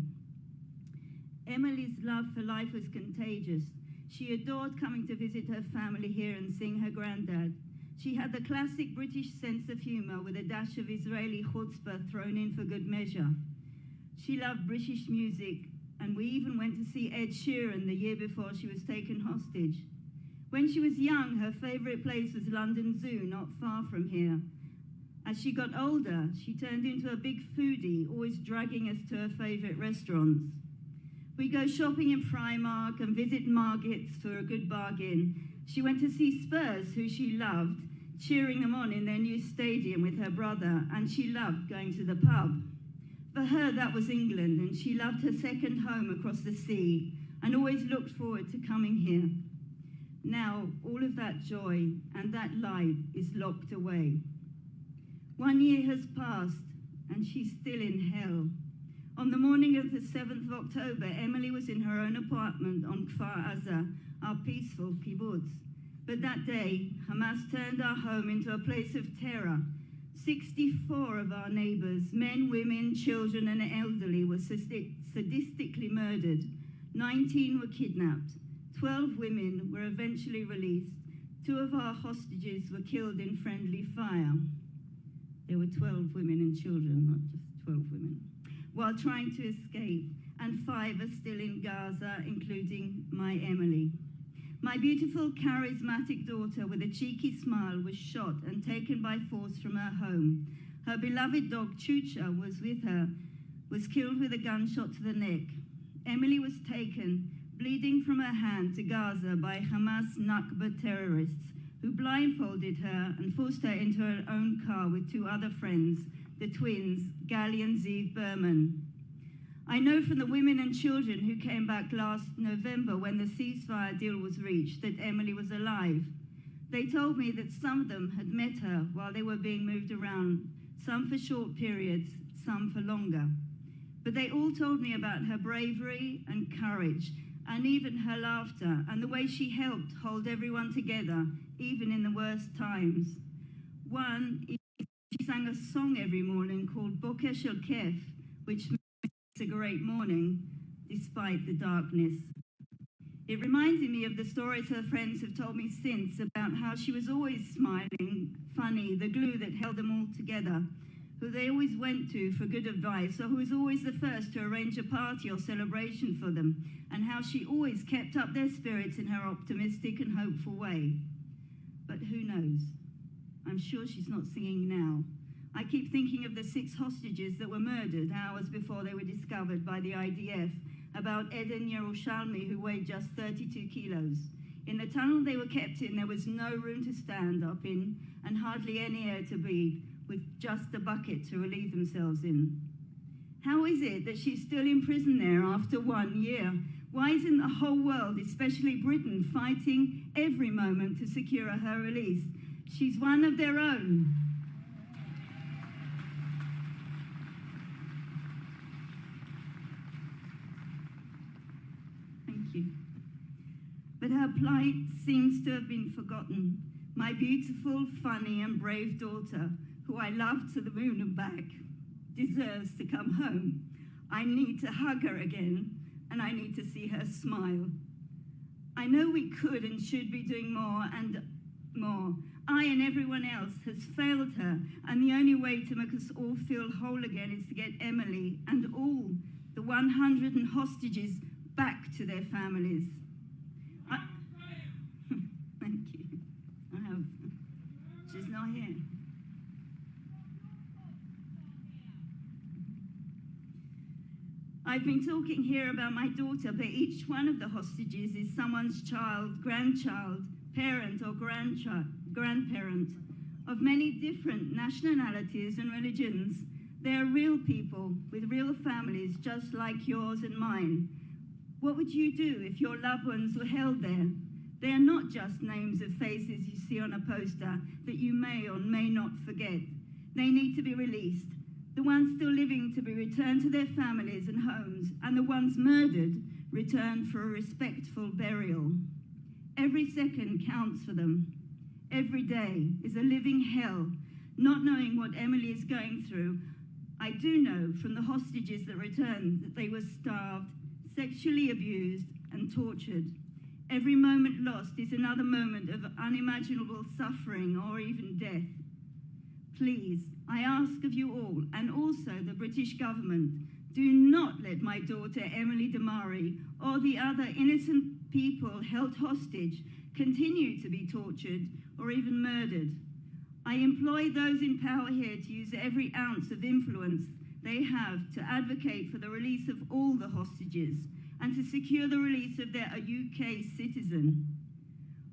Emily's love for life was contagious. She adored coming to visit her family here and seeing her granddad. She had the classic British sense of humour with a dash of Israeli chutzpah thrown in for good measure. She loved British music, and we even went to see Ed Sheeran the year before she was taken hostage. When she was young, her favourite place was London Zoo, not far from here. As she got older, she turned into a big foodie, always dragging us to her favourite restaurants. We go shopping in Primark and visit Margits for a good bargain. She went to see Spurs, who she loved, cheering them on in their new stadium with her brother, and she loved going to the pub. For her, that was England, and she loved her second home across the sea and always looked forward to coming here. Now, all of that joy and that light is locked away. 1 year has passed, and she's still in hell. On the morning of the 7th of October, Emily was in her own apartment on Kfar Aza, our peaceful kibbutz. But that day, Hamas turned our home into a place of terror. 64 of our neighbours, men, women, children, and elderly, were sadistically murdered. 19 were kidnapped. 12 women were eventually released. 2 of our hostages were killed in friendly fire. There were 12 women and children, not just 12 women, while trying to escape, and 5 are still in Gaza, including my Emily. My beautiful, charismatic daughter with a cheeky smile was shot and taken by force from her home. Her beloved dog, Chucha, was with her, was killed with a gunshot to the neck. Emily was taken, bleeding from her hand, to Gaza by Hamas Nakba terrorists, who blindfolded her and forced her into her own car with 2 other friends, the twins, Gali and Ziv Berman. I know from the women and children who came back last November when the ceasefire deal was reached that Emily was alive. They told me that some of them had met her while they were being moved around, some for short periods, some for longer. But they all told me about her bravery and courage and even her laughter and the way she helped hold everyone together, even in the worst times. One, she sang a song every morning called Boker Shel Kef, which makes a great morning, despite the darkness. It reminded me of the stories her friends have told me since about how she was always smiling, funny, the glue that held them all together, who they always went to for good advice, or who was always the first to arrange a party or celebration for them, and how she always kept up their spirits in her optimistic and hopeful way. But who knows? I'm sure she's not singing now. I keep thinking of the 6 hostages that were murdered hours before they were discovered by the IDF, about Eden Yerushalmi, who weighed just 32 kilos. In the tunnel they were kept in, there was no room to stand up in, and hardly any air to breathe, with just a bucket to relieve themselves in. How is it that she's still in prison there after 1 year? Why isn't the whole world, especially Britain, fighting every moment to secure her release? She's one of their own. Thank you. But her plight seems to have been forgotten. My beautiful, funny, and brave daughter, who I love to the moon and back, deserves to come home. I need to hug her again, and I need to see her smile. I know we could and should be doing more and more. I and everyone else has failed her, and the only way to make us all feel whole again is to get Emily and all the 100 hostages back to their families. Thank you. She's not here. I've been talking here about my daughter, but each one of the hostages is someone's child, grandchild, parent, or grandparent. Of many different nationalities and religions, they are real people with real families just like yours and mine. What would you do if your loved ones were held there? They are not just names of faces you see on a poster that you may or may not forget. They need to be released. The ones still living to be returned to their families and homes, and the ones murdered returned for a respectful burial. Every second counts for them. Every day is a living hell, not knowing what Emily is going through. I do know from the hostages that returned that they were starved, sexually abused, and tortured. Every moment lost is another moment of unimaginable suffering or even death. Please, I ask of you all, and also the British government, do not let my daughter Mandy Damari or the other innocent people held hostage continue to be tortured or even murdered. I employ those in power here to use every ounce of influence they have to advocate for the release of all the hostages and to secure the release of their UK citizen.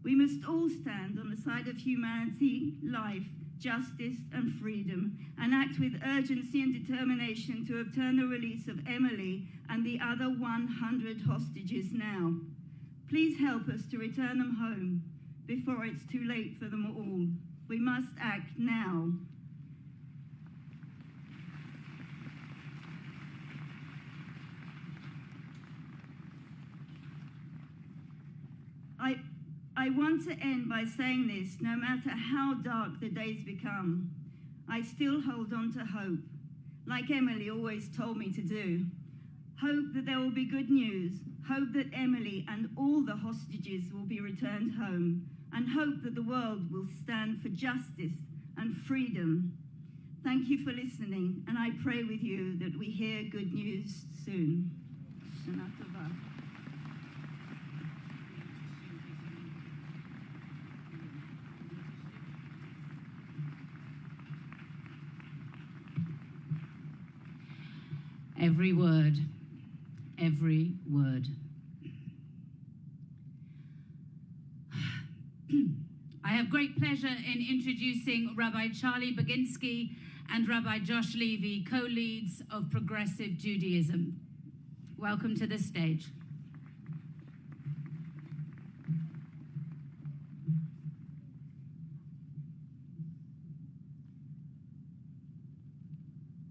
We must all stand on the side of humanity, life, justice and freedom, and act with urgency and determination to obtain the release of Emily and the other 100 hostages now. Please help us to return them home before it's too late for them all. We must act now. I want to end by saying this: no matter how dark the days become, I still hold on to hope, like Emily always told me to do. Hope that there will be good news, hope that Emily and all the hostages will be returned home, and hope that the world will stand for justice and freedom. Thank you for listening, and I pray with you that we hear good news soon. Shana Tova. Every word, every word. I have great pleasure in introducing Rabbi Charlie Baginski and Rabbi Josh Levy, co-leads of Progressive Judaism. Welcome to the stage.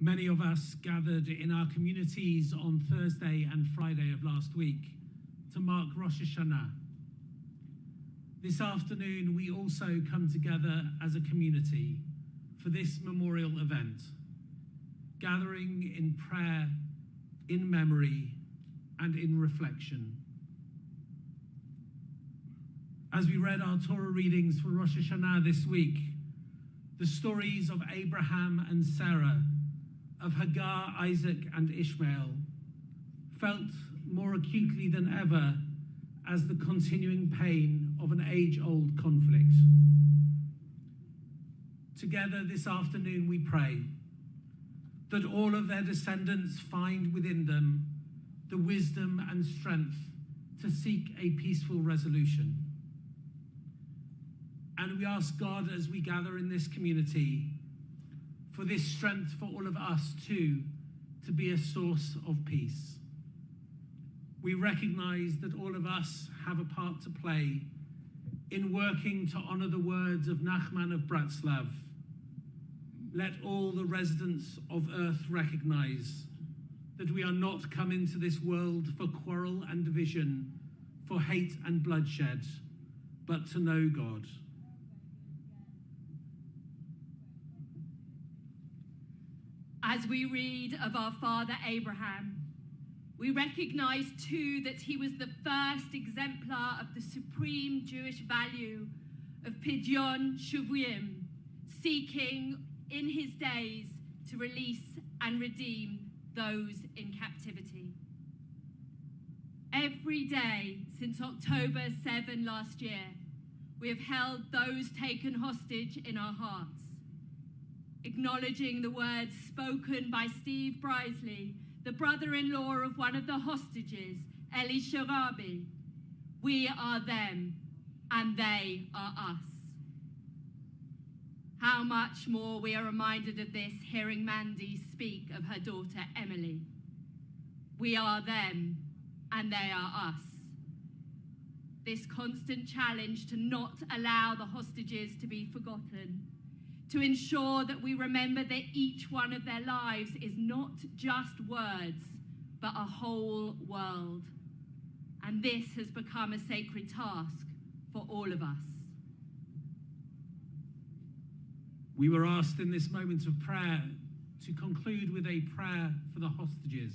Many of us gathered in our communities on Thursday and Friday of last week to mark Rosh Hashanah. This afternoon, we also come together as a community for this memorial event, gathering in prayer, in memory, and in reflection. As we read our Torah readings for Rosh Hashanah this week, the stories of Abraham and Sarah, of Hagar, Isaac, and Ishmael, felt more acutely than ever as the continuing pain of an age-old conflict. Together this afternoon we pray that all of their descendants find within them the wisdom and strength to seek a peaceful resolution. And we ask God, as we gather in this community, for this strength for all of us too, to be a source of peace. We recognize that all of us have a part to play in working to honor the words of Nachman of Bratslav. Let all the residents of earth recognize that we are not come into this world for quarrel and division, for hate and bloodshed, but to know God. As we read of our father Abraham, we recognize too that he was the first exemplar of the supreme Jewish value of Pidyon Shuvim, seeking in his days to release and redeem those in captivity. Every day since October 7 last year, we have held those taken hostage in our hearts, acknowledging the words spoken by Steve Brisley, the brother-in-law of one of the hostages, Eli Sharabi. We are them, and they are us. How much more we are reminded of this hearing Mandy speak of her daughter Emily. We are them, and they are us. This constant challenge to not allow the hostages to be forgotten, to ensure that we remember that each one of their lives is not just words, but a whole world. And this has become a sacred task for all of us. We were asked in this moment of prayer to conclude with a prayer for the hostages.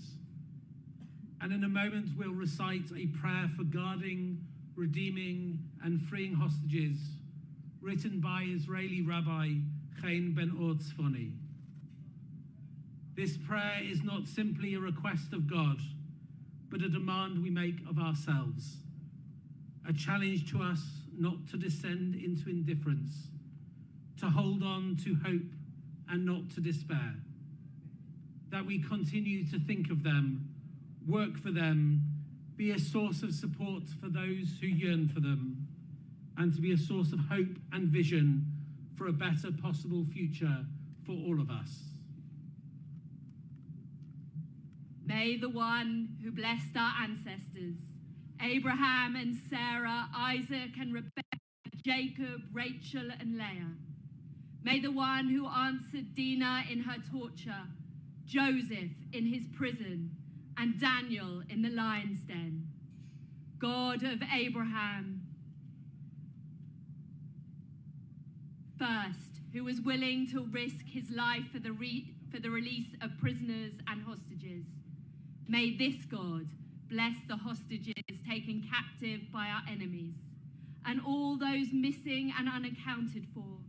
And in a moment, we'll recite a prayer for guarding, redeeming, and freeing hostages, written by Israeli Rabbi Chaim Ben-Or Tzfoni. This prayer is not simply a request of God, but a demand we make of ourselves, a challenge to us not to descend into indifference, to hold on to hope and not to despair, that we continue to think of them, work for them, be a source of support for those who yearn for them, and to be a source of hope and vision for a better possible future for all of us. May the one who blessed our ancestors, Abraham and Sarah, Isaac and Rebekah, Jacob, Rachel and Leah, may the one who answered Dinah in her torture, Joseph in his prison, and Daniel in the lion's den, God of Abraham, first, who was willing to risk his life for the release of prisoners and hostages. May this God bless the hostages taken captive by our enemies, and all those missing and unaccounted for,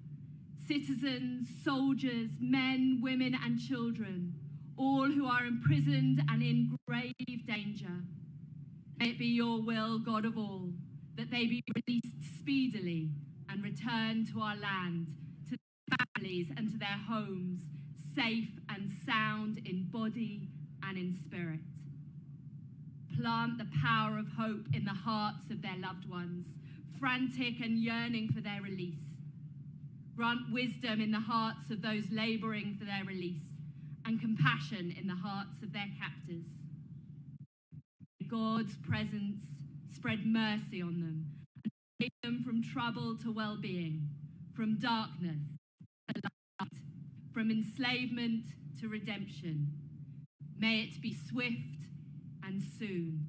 citizens, soldiers, men, women, and children, all who are imprisoned and in grave danger. May it be your will, God of all, that they be released speedily and return to our land, to their families and to their homes, safe and sound in body and in spirit. Plant the power of hope in the hearts of their loved ones, frantic and yearning for their release. Grant wisdom in the hearts of those laboring for their release, and compassion in the hearts of their captors. May God's presence spread mercy on them, and take them from trouble to well-being, from darkness to light, from enslavement to redemption. May it be swift and soon.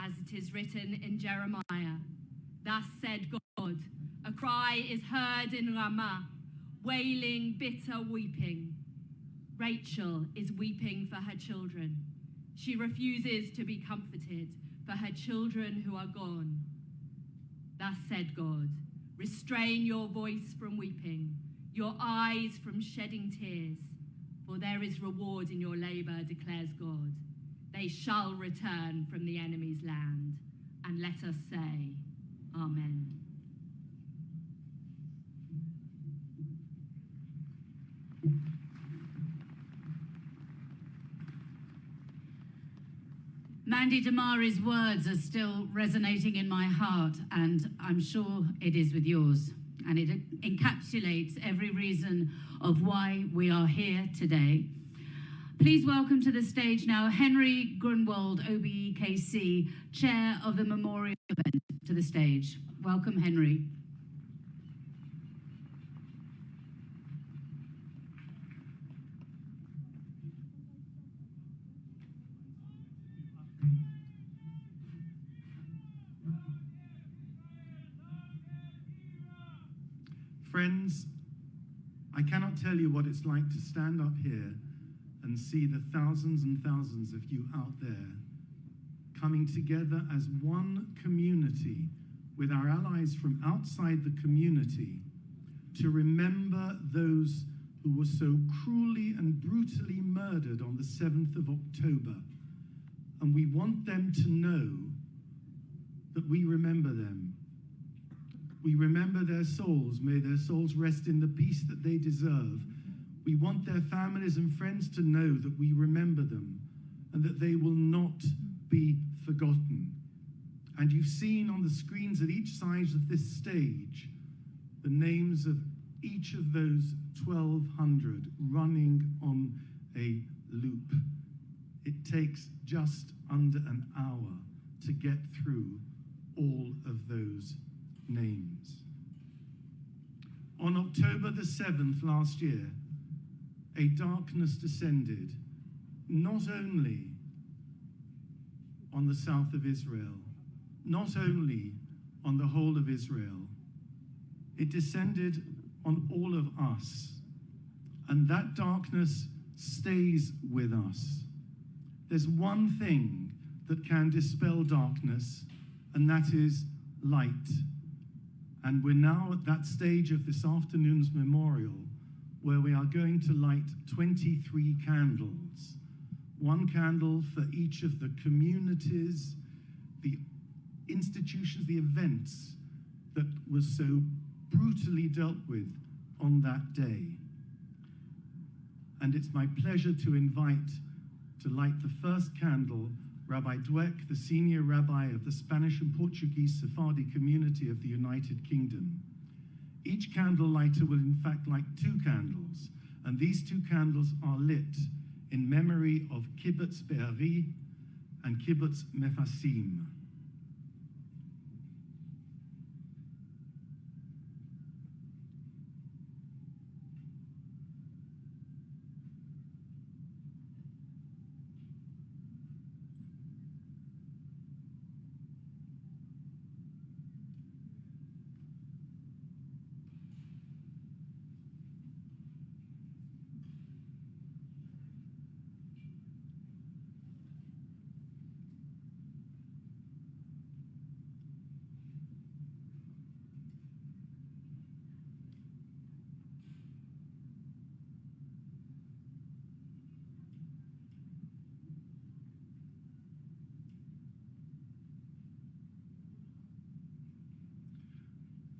as it is written in Jeremiah. Thus said God, a cry is heard in Ramah, wailing, bitter weeping. Rachel is weeping for her children. She refuses to be comforted for her children who are gone. Thus said God, restrain your voice from weeping, your eyes from shedding tears, for there is reward in your labor, declares God. They shall return from the enemy's land. And let us say, Amen. Mandy Damari's words are still resonating in my heart, and I'm sure it is with yours. And it encapsulates every reason of why we are here today. Please welcome to the stage now Henry Grunwald, OBEKC, Chair of the Memorial Event, to the stage. Welcome, Henry. Friends, I cannot tell you what it's like to stand up here and see the thousands and thousands of you out there coming together as one community with our allies from outside the community to remember those who were so cruelly and brutally murdered on the 7th of October. And we want them to know that we remember them. We remember their souls. May their souls rest in the peace that they deserve. We want their families and friends to know that we remember them and that they will not be forgotten. And you've seen on the screens at each side of this stage the names of each of those 1,200 running on a loop. It takes just under an hour to get through all of those names. On October the 7th last year, a darkness descended not only on the south of Israel, not only on the whole of Israel, it descended on all of us. And that darkness stays with us. There's one thing that can dispel darkness, and that is light. And we're now at that stage of this afternoon's memorial where we are going to light 23 candles. One candle for each of the communities, the institutions, the events that was so brutally dealt with on that day. And it's my pleasure to invite to light the first candle Rabbi Dweck, the senior rabbi of the Spanish and Portuguese Sephardi community of the United Kingdom. Each candle lighter will in fact light 2 candles, and these 2 candles are lit in memory of Kibbutz Be'eri and Kibbutz Mefasim.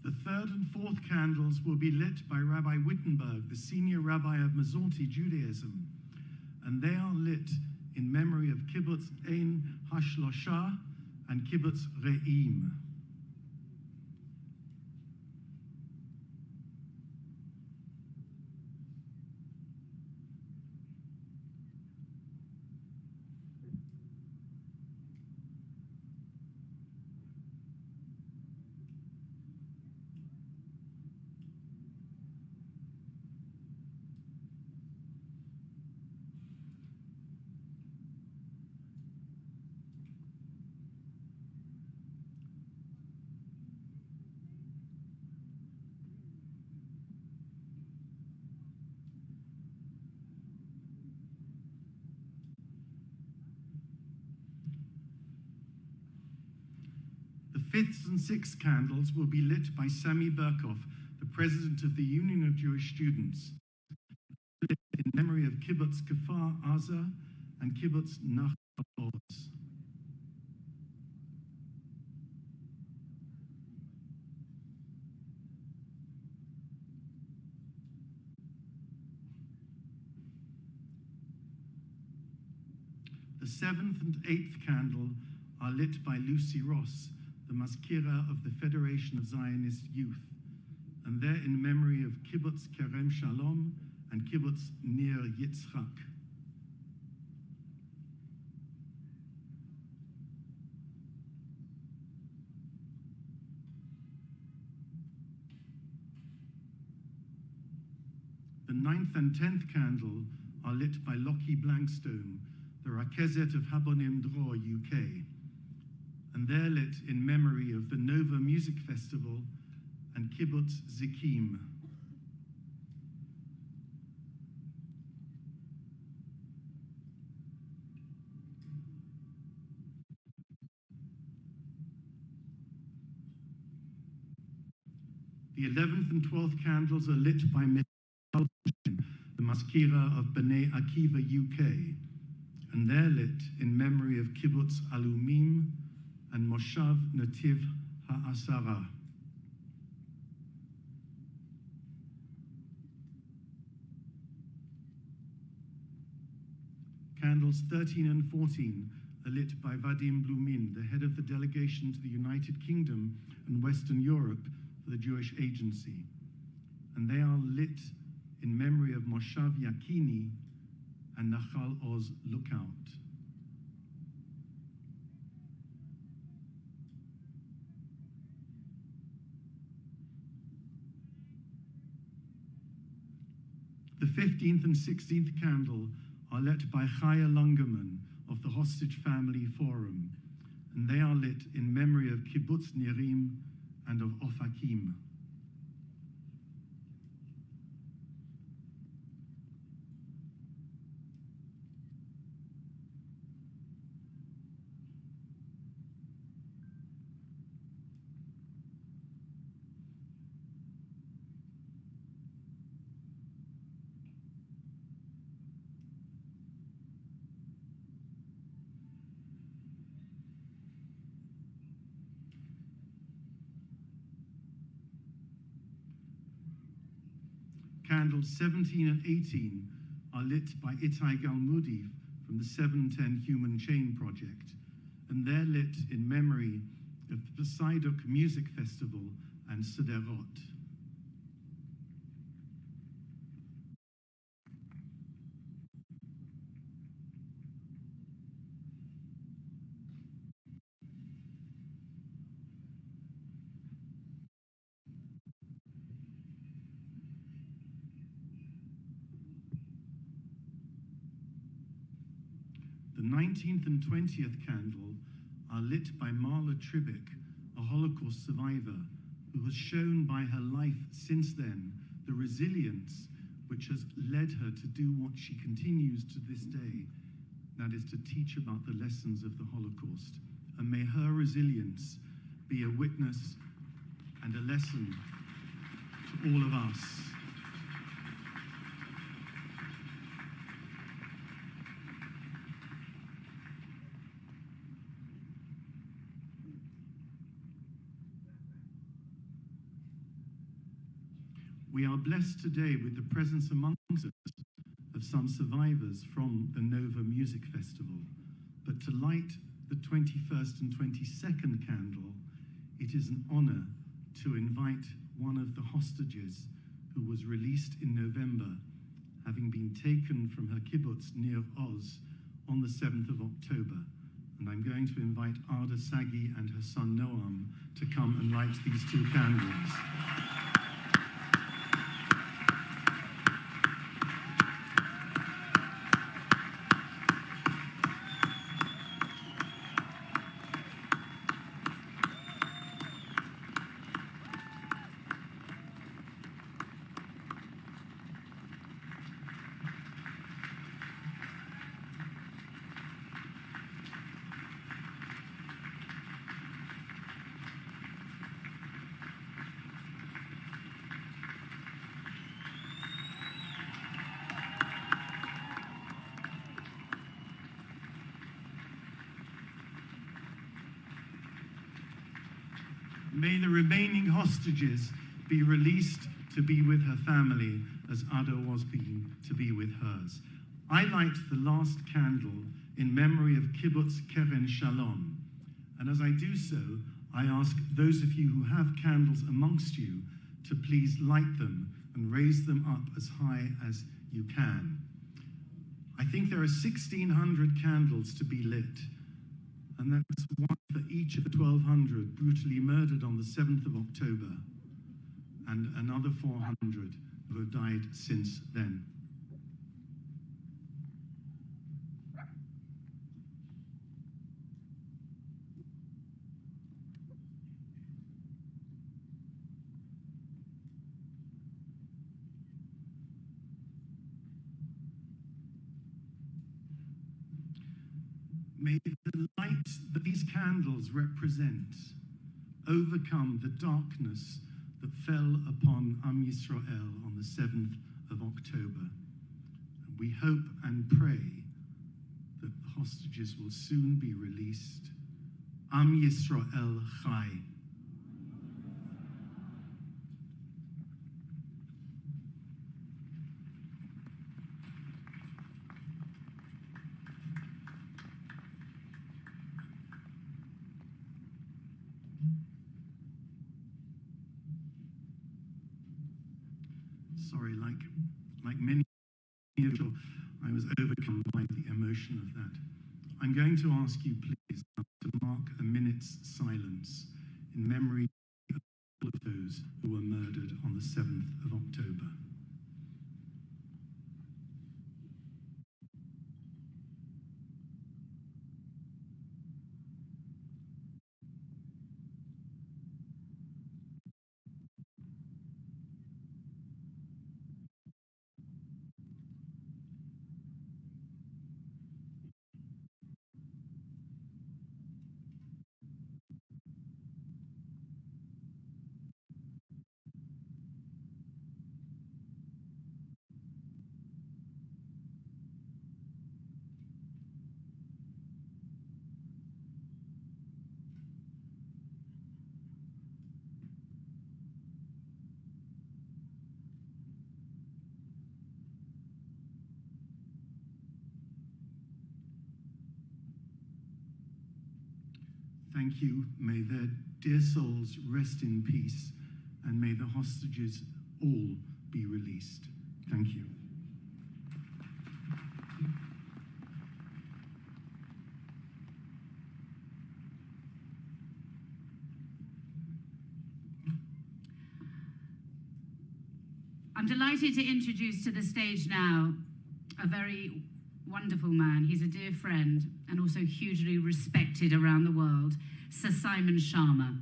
The third and fourth candles will be lit by Rabbi Wittenberg, the senior rabbi of Masorti Judaism, and they are lit in memory of Kibbutz Ein Hashlosha and Kibbutz Re'im. fifth and sixth candles will be lit by Sami Berkov, the president of the Union of Jewish Students, in memory of Kibbutz Kfar Aza and Kibbutz Nachal Oz. The seventh and eighth candle are lit by Lucy Ross, the Maskira of the Federation of Zionist Youth, and they're in memory of Kibbutz Kerem Shalom and Kibbutz Nir Yitzchak. The ninth and 10th candle are lit by Lockie Blankstone, the Rakezet of Habonim Dror, UK, and they're lit in memory of the Nova Music Festival and Kibbutz Zikim. The 11th and 12th candles are lit by Michal, the Maskira of Bnei Akiva, UK, and they're lit in memory of Kibbutz Alumim and Moshav Nativ Ha'asara. Candles 13 and 14 are lit by Vadim Blumin, the head of the delegation to the United Kingdom and Western Europe for the Jewish Agency, and they are lit in memory of Moshav Yakini and Nachal Oz Lookout. The 15th and 16th candle are lit by Chaya Lungerman of the Hostage Family Forum, and they are lit in memory of Kibbutz Nirim and of Ofakim. Candles 17 and 18 are lit by Itai Galmudi from the 710 Human Chain Project, and they're lit in memory of the Poseidok Music Festival and Sderot. The 19th and 20th candle are lit by Marla Tribick, a Holocaust survivor, who has shown by her life since then the resilience which has led her to do what she continues to this day, that is to teach about the lessons of the Holocaust. And may her resilience be a witness and a lesson to all of us. We are blessed today with the presence amongst us of some survivors from the Nova Music Festival. But to light the 21st and 22nd candle, it is an honor to invite one of the hostages who was released in November, having been taken from her kibbutz near Oz on the 7th of October. And I'm going to invite Arda Sagi and her son Noam to come and light these two candles. May the remaining hostages be released to be with her family as Ada was being to be with hers. I light the last candle in memory of Kibbutz Keren Shalom. And as I do so, I ask those of you who have candles amongst you to please light them and raise them up as high as you can. I think there are 1,600 candles to be lit, and that's one for each of the 1,200 brutally murdered on the 7th of October, and another 400 who have died since then. May the light that these candles represent overcome the darkness that fell upon Am Yisrael on the 7th of October. And we hope and pray that the hostages will soon be released. Am Yisrael Chai. Sorry, like many of you, I was overcome by the emotion of that. I'm going to ask you, please, to mark a minute's silence in memory of all of those who were murdered on the 7th of October. Thank you. May their dear souls rest in peace, and may the hostages all be released. Thank you. I'm delighted to introduce to the stage now a very wonderful man. He's a dear friend and also hugely respected around the world, Sir Simon Schama,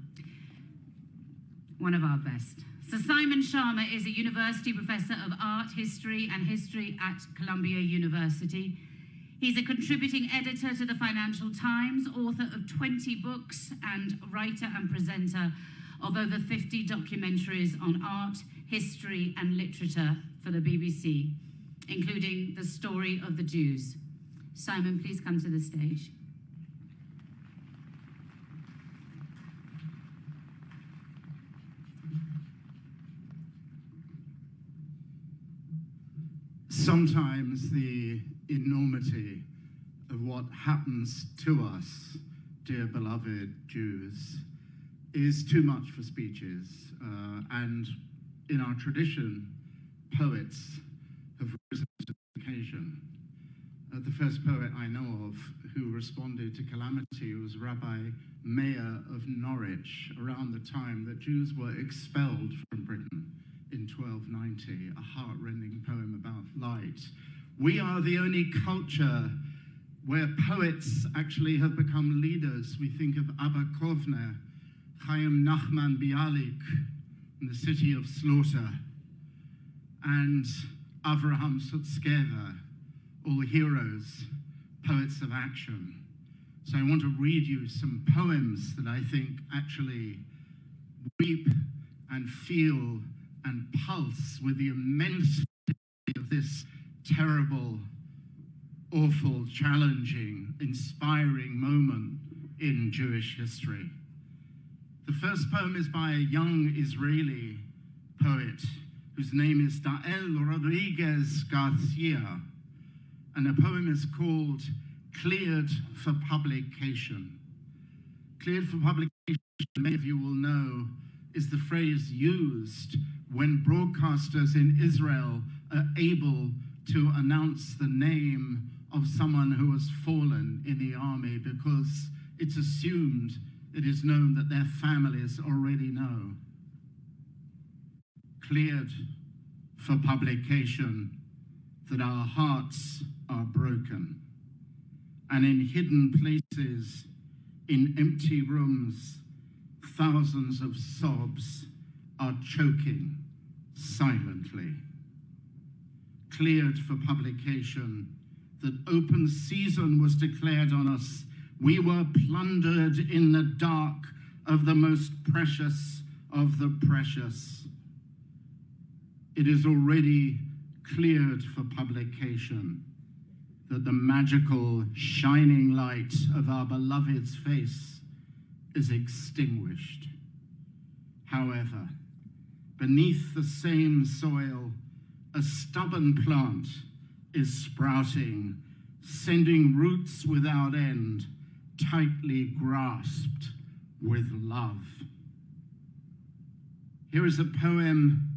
one of our best. Sir Simon Schama is a university professor of art history and history at Columbia University. He's a contributing editor to the Financial Times, author of 20 books, and writer and presenter of over 50 documentaries on art, history, and literature for the BBC, including The Story of the Jews. Simon, please come to the stage. Sometimes the enormity of what happens to us, dear beloved Jews, is too much for speeches. And in our tradition, poets have risen to the occasion. The first poet I know of who responded to calamity was Rabbi Meir of Norwich around the time that Jews were expelled from Britain in 1290, a heart-rending poem about light. We are the only culture where poets actually have become leaders. We think of Abba Kovner, Chaim Nachman Bialik, in the City of Slaughter, and Avraham Sutzkever, all heroes, poets of action. So I want to read you some poems that I think actually weep and feel and pulse with the immensity of this terrible, awful, challenging, inspiring moment in Jewish history. The first poem is by a young Israeli poet whose name is Dael Rodriguez Garcia, and the poem is called Cleared for Publication. Cleared for publication, many of you will know, is the phrase used when broadcasters in Israel are able to announce the name of someone who has fallen in the army, because it's assumed, it is known that their families already know. Cleared for publication, that our hearts are broken, and in hidden places, in empty rooms, thousands of sobs are choking silently. Cleared for publication, that open season was declared on us. We were plundered in the dark of the most precious of the precious. It is already cleared for publication that the magical shining light of our beloved's face is extinguished. However, beneath the same soil, a stubborn plant is sprouting, sending roots without end, tightly grasped with love. Here is a poem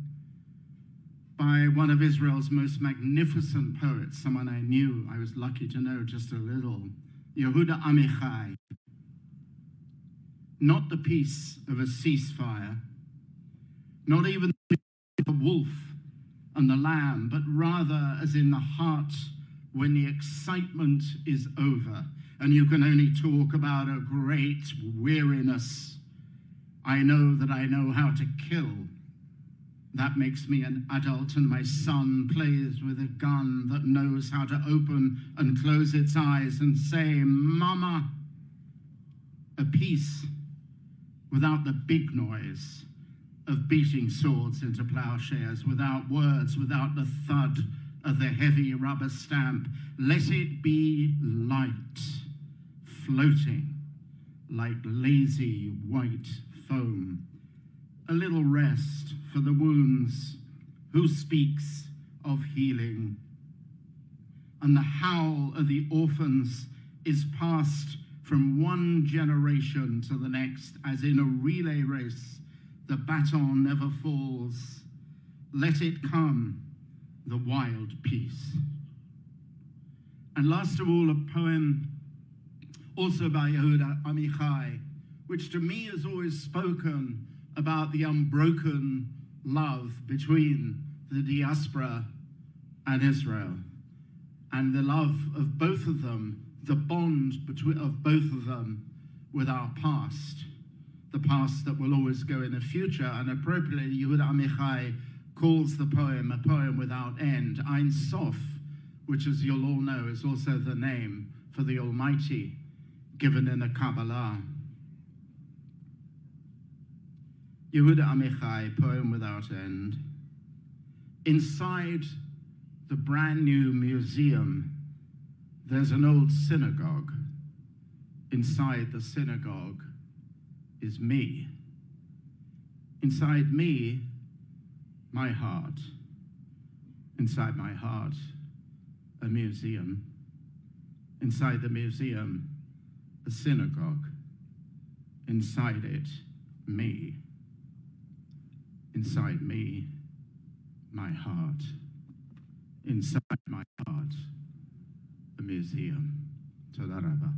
by one of Israel's most magnificent poets, someone I knew, I was lucky to know just a little, Yehuda Amichai. Not the peace of a ceasefire, not even the wolf and the lamb, but rather as in the heart when the excitement is over and you can only talk about a great weariness. I know that I know how to kill. That makes me an adult, and my son plays with a gun that knows how to open and close its eyes and say, Mama. A peace without the big noise of beating swords into plowshares, without words, without the thud of the heavy rubber stamp. Let it be light, floating like lazy white foam. A little rest for the wounds. Who speaks of healing? And the howl of the orphans is passed from one generation to the next, as in a relay race, the baton never falls. Let it come, the wild peace. And last of all, a poem also by Yehuda Amichai, which to me has always spoken about the unbroken love between the diaspora and Israel, and the love of both of them, the bond of both of them with our past, the past that will always go in the future. And appropriately, Yehuda Amichai calls the poem a poem without end. Ein Sof, which, as you'll all know, is also the name for the Almighty given in the Kabbalah. Yehuda Amichai, poem without end. Inside the brand new museum, there's an old synagogue. Inside the synagogue is me. Inside me, my heart. Inside my heart, a museum. Inside the museum, a synagogue. Inside it, me. Inside me, my heart. Inside my heart, a museum. Toda Rabba.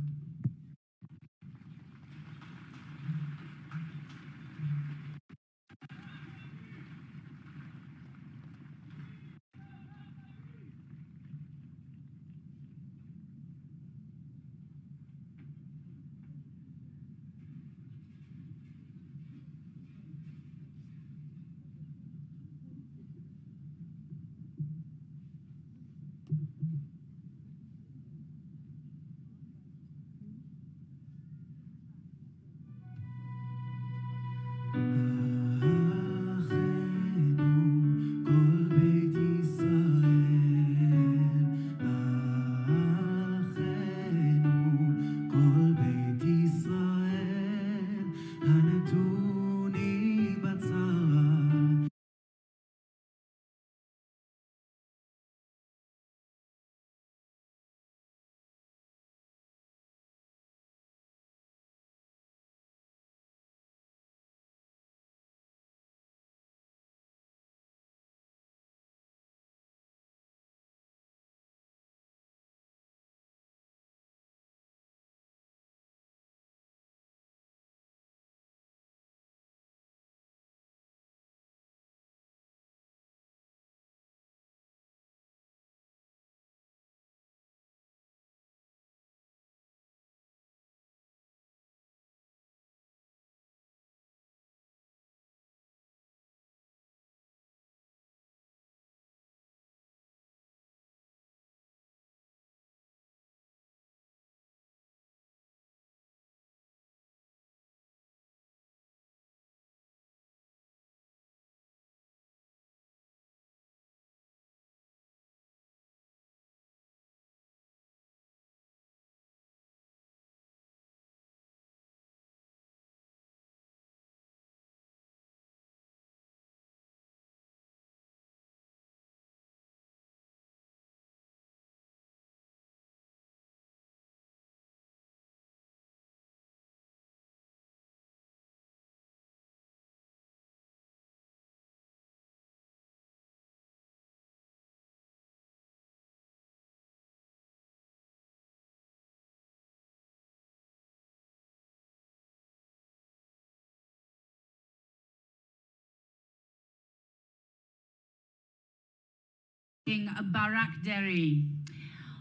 Barak Deri.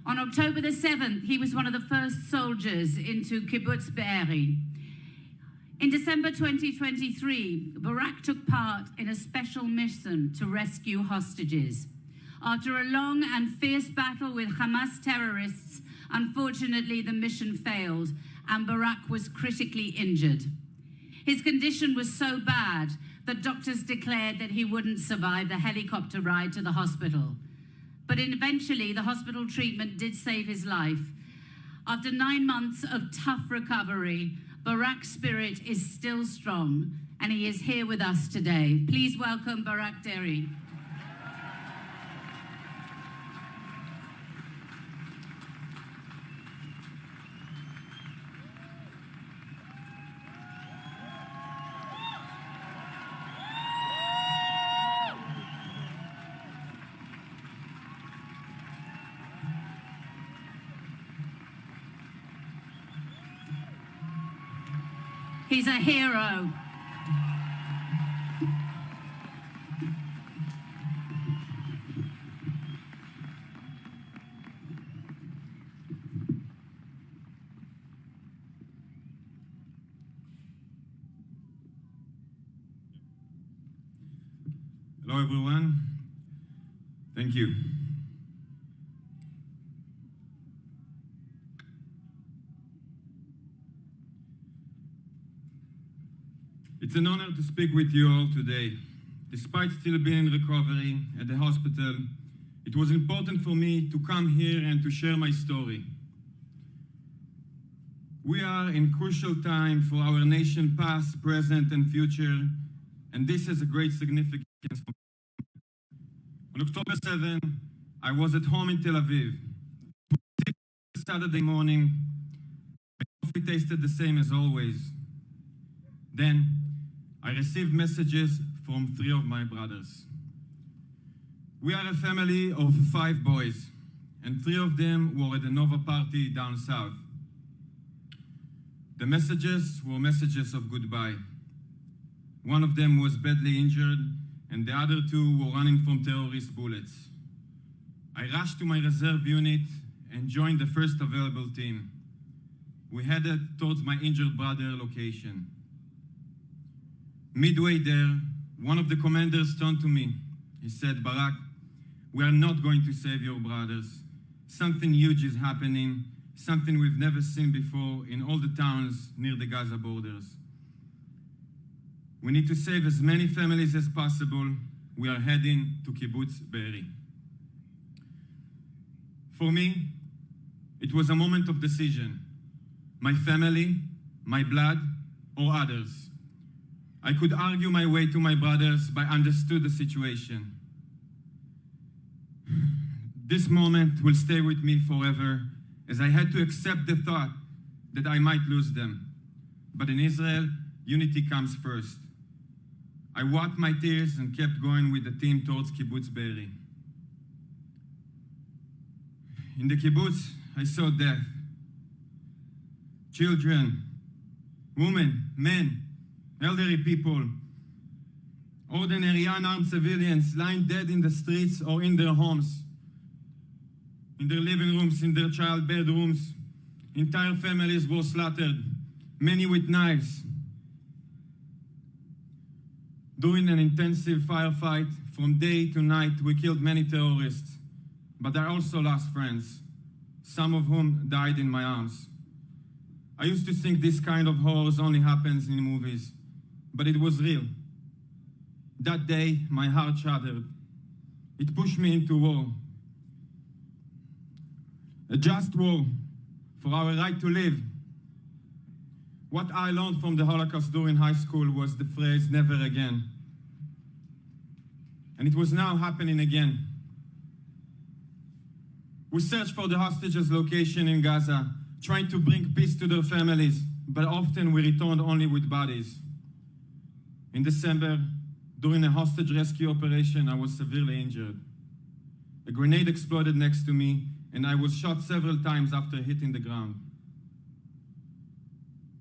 On October the 7th, he was one of the first soldiers into Kibbutz Be'eri. In December 2023, Barak took part in a special mission to rescue hostages. After a long and fierce battle with Hamas terrorists, unfortunately the mission failed and Barak was critically injured. His condition was so bad that doctors declared that he wouldn't survive the helicopter ride to the hospital. But eventually, the hospital treatment did save his life. After 9 months of tough recovery, Barak's spirit is still strong, and he is here with us today. Please welcome Barak Deri. He's a hero. Hello, everyone. Thank you. It's an honor to speak with you all today. Despite still being in recovery at the hospital, it was important for me to come here and to share my story. We are in crucial time for our nation, past, present, and future, and this has a great significance for me. On October 7, I was at home in Tel Aviv. Saturday morning, my coffee tasted the same as always. Then, I received messages from 3 of my brothers. We are a family of 5 boys, and 3 of them were at the Nova party down south. The messages were messages of goodbye. One of them was badly injured, and the other 2 were running from terrorist bullets. I rushed to my reserve unit and joined the first available team. We headed towards my injured brother location. Midway there, one of the commanders turned to me. He said, "Barak, we are not going to save your brothers. Something huge is happening, something we've never seen before in all the towns near the Gaza borders. We need to save as many families as possible. We are heading to Kibbutz Be'eri." For me, it was a moment of decision. My family, my blood, or others. I could argue my way to my brothers, but I understood the situation. This moment will stay with me forever, as I had to accept the thought that I might lose them. But in Israel, unity comes first. I wiped my tears and kept going with the team towards Kibbutz Be'eri. In the kibbutz, I saw death. Children, women, men, elderly people, ordinary unarmed civilians lying dead in the streets or in their homes, in their living rooms, in their child bedrooms. Entire families were slaughtered, many with knives. During an intensive firefight, from day to night, we killed many terrorists, but I also lost friends, some of whom died in my arms. I used to think this kind of horrors only happens in movies, but it was real. That day, my heart shattered. It pushed me into war. A just war for our right to live. What I learned from the Holocaust during high school was the phrase, "never again." And it was now happening again. We searched for the hostages' location in Gaza, trying to bring peace to their families, but often we returned only with bodies. In December, during a hostage rescue operation, I was severely injured. A grenade exploded next to me, and I was shot several times after hitting the ground.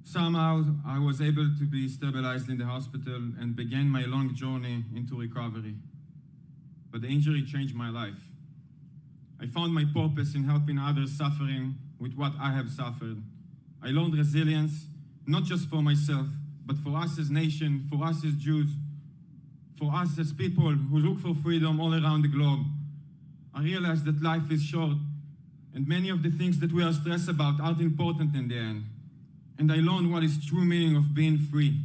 Somehow, I was able to be stabilized in the hospital and began my long journey into recovery. But the injury changed my life. I found my purpose in helping others suffering with what I have suffered. I learned resilience, not just for myself, but for us as nation, for us as Jews, for us as people who look for freedom all around the globe. I realized that life is short, and many of the things that we are stressed about aren't important in the end. And I learned what is true meaning of being free.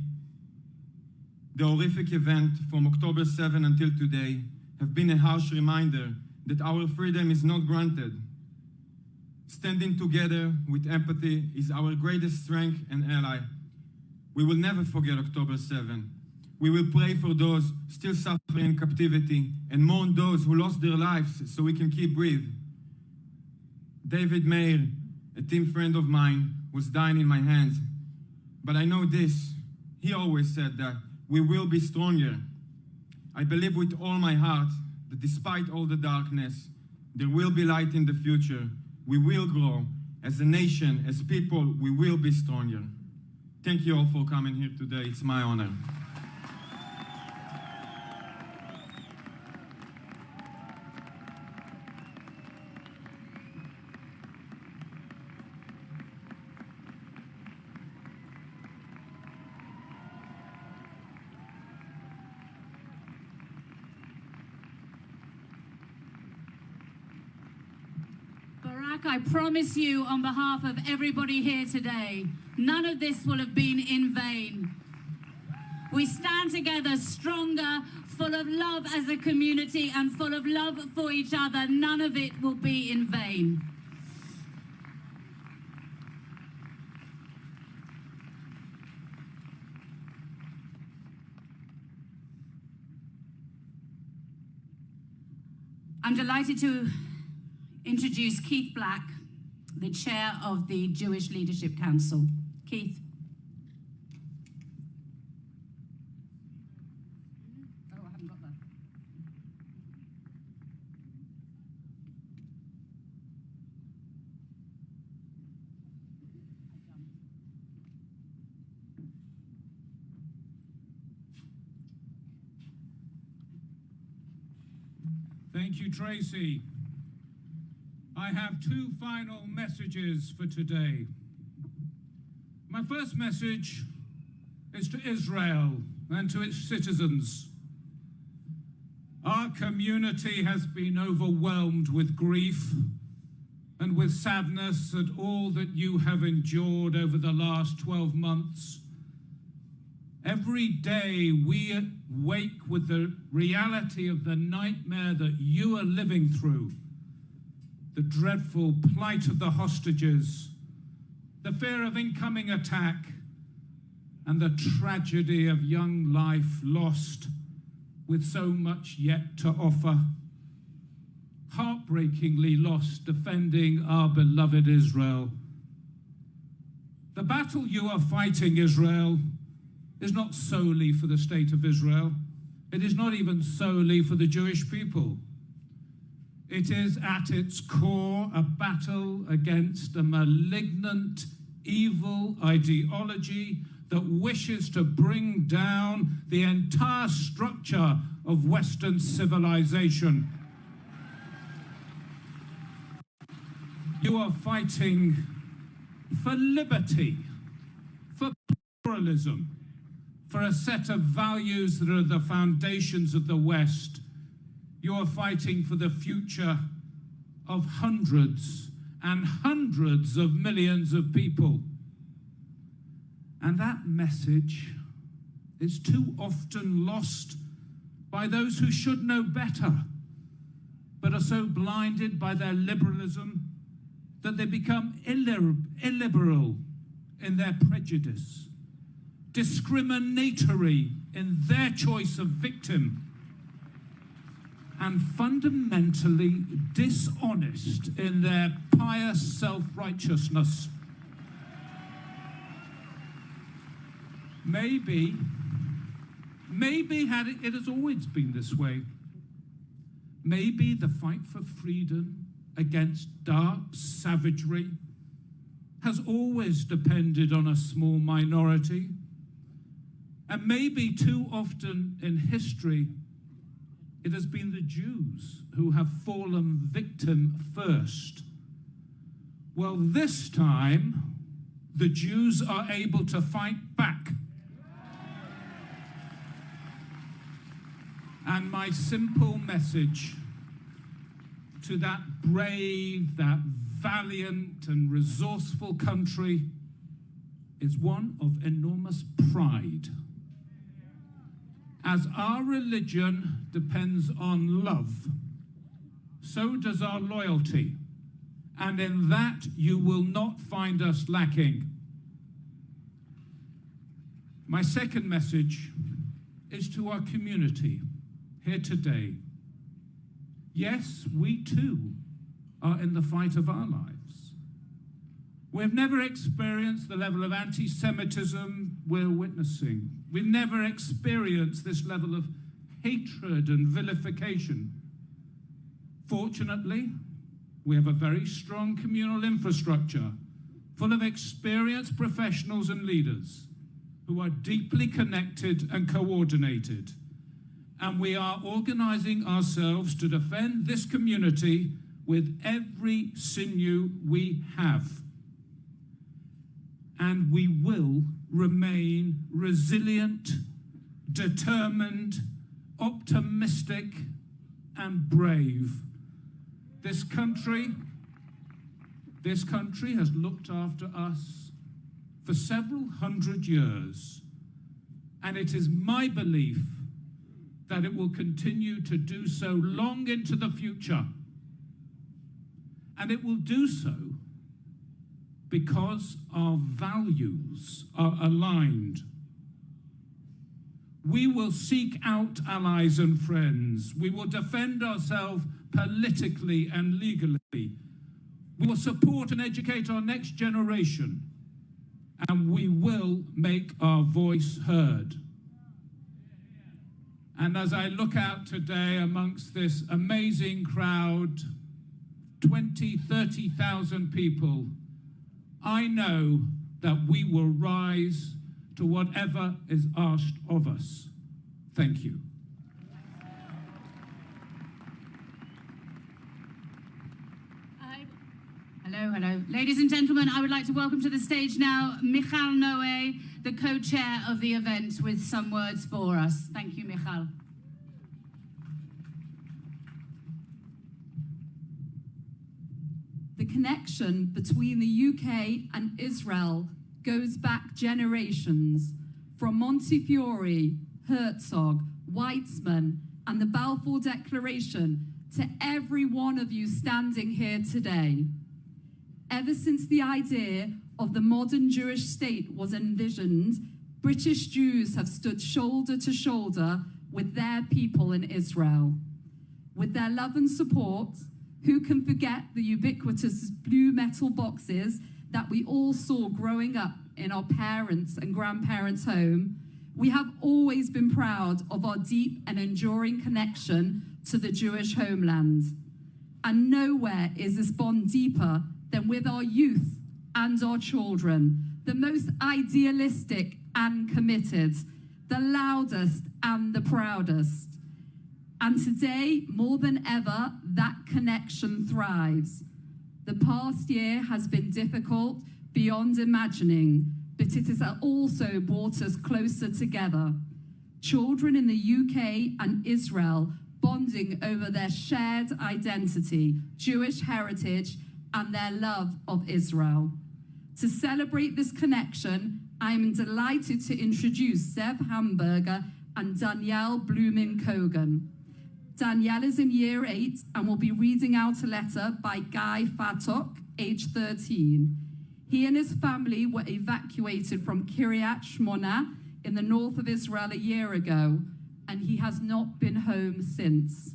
The horrific event from October 7 until today have been a harsh reminder that our freedom is not granted. Standing together with empathy is our greatest strength and ally. We will never forget October 7. We will pray for those still suffering in captivity and mourn those who lost their lives so we can keep breathing. David Meir, a team friend of mine, was dying in my hands. But I know this, he always said that we will be stronger. I believe with all my heart that despite all the darkness, there will be light in the future. We will grow. As a nation, as people, we will be stronger. Thank you all for coming here today. It's my honor. Barak, I promise you on behalf of everybody here today, none of this will have been in vain. We stand together stronger, full of love as a community and full of love for each other. None of it will be in vain. I'm delighted to introduce Keith Black, the chair of the Jewish Leadership Council. Keith. Oh, I haven't got that. Thank you, Tracy. I have two final messages for today. My first message is to Israel and to its citizens. Our community has been overwhelmed with grief and with sadness at all that you have endured over the last 12 months. Every day we wake with the reality of the nightmare that you are living through. The dreadful plight of the hostages, the fear of incoming attack, and the tragedy of young life lost with so much yet to offer. Heartbreakingly lost defending our beloved Israel. The battle you are fighting, Israel, is not solely for the state of Israel. It is not even solely for the Jewish people. It is at its core a battle against a malignant, evil ideology that wishes to bring down the entire structure of Western civilization. You are fighting for liberty, for pluralism, for a set of values that are the foundations of the West. You are fighting for the future of hundreds and hundreds of millions of people. And that message is too often lost by those who should know better, but are so blinded by their liberalism that they become illiberal in their prejudice, discriminatory in their choice of victim, and fundamentally dishonest in their pious self-righteousness. Maybe it has always been this way. Maybe the fight for freedom against dark savagery has always depended on a small minority. And maybe too often in history, it has been the Jews who have fallen victim first. Well, this time, the Jews are able to fight back. And my simple message to that brave, that valiant and resourceful country is one of enormous pride. As our religion depends on love, so does our loyalty. And in that you will not find us lacking. My second message is to our community here today. Yes, we too are in the fight of our lives. We've never experienced the level of anti-Semitism we're witnessing. We've never experienced this level of hatred and vilification. Fortunately, we have a very strong communal infrastructure full of experienced professionals and leaders who are deeply connected and coordinated. And we are organizing ourselves to defend this community with every sinew we have. And we will remain resilient, determined, optimistic, and brave. This country has looked after us for several hundred years, and it is my belief that it will continue to do so long into the future. And it will do so because our values are aligned. We will seek out allies and friends. We will defend ourselves politically and legally. We will support and educate our next generation. And we will make our voice heard. And as I look out today amongst this amazing crowd, 20,000, 30,000 people, I know that we will rise to whatever is asked of us. Thank you. Hello. Ladies and gentlemen, I would like to welcome to the stage now Michal Noe, the co-chair of the event, with some words for us. Thank you, Michal. The connection between the UK and Israel goes back generations, from Montefiore, Herzog, Weizmann, and the Balfour Declaration to every one of you standing here today. Ever since the idea of the modern Jewish state was envisioned, British Jews have stood shoulder to shoulder with their people in Israel. With their love and support, who can forget the ubiquitous blue metal boxes that we all saw growing up in our parents' and grandparents' home? We have always been proud of our deep and enduring connection to the Jewish homeland. And nowhere is this bond deeper than with our youth and our children, the most idealistic and committed, the loudest and the proudest. And today, more than ever, that connection thrives. The past year has been difficult beyond imagining, but it has also brought us closer together. Children in the UK and Israel bonding over their shared identity, Jewish heritage, and their love of Israel. To celebrate this connection, I am delighted to introduce Zev Hamburger and Danielle Blooming-Kogan. Danielle is in year 8 and will be reading out a letter by Guy Fatok, age 13. He and his family were evacuated from Kiryat Shmona in the north of Israel a year ago, and he has not been home since.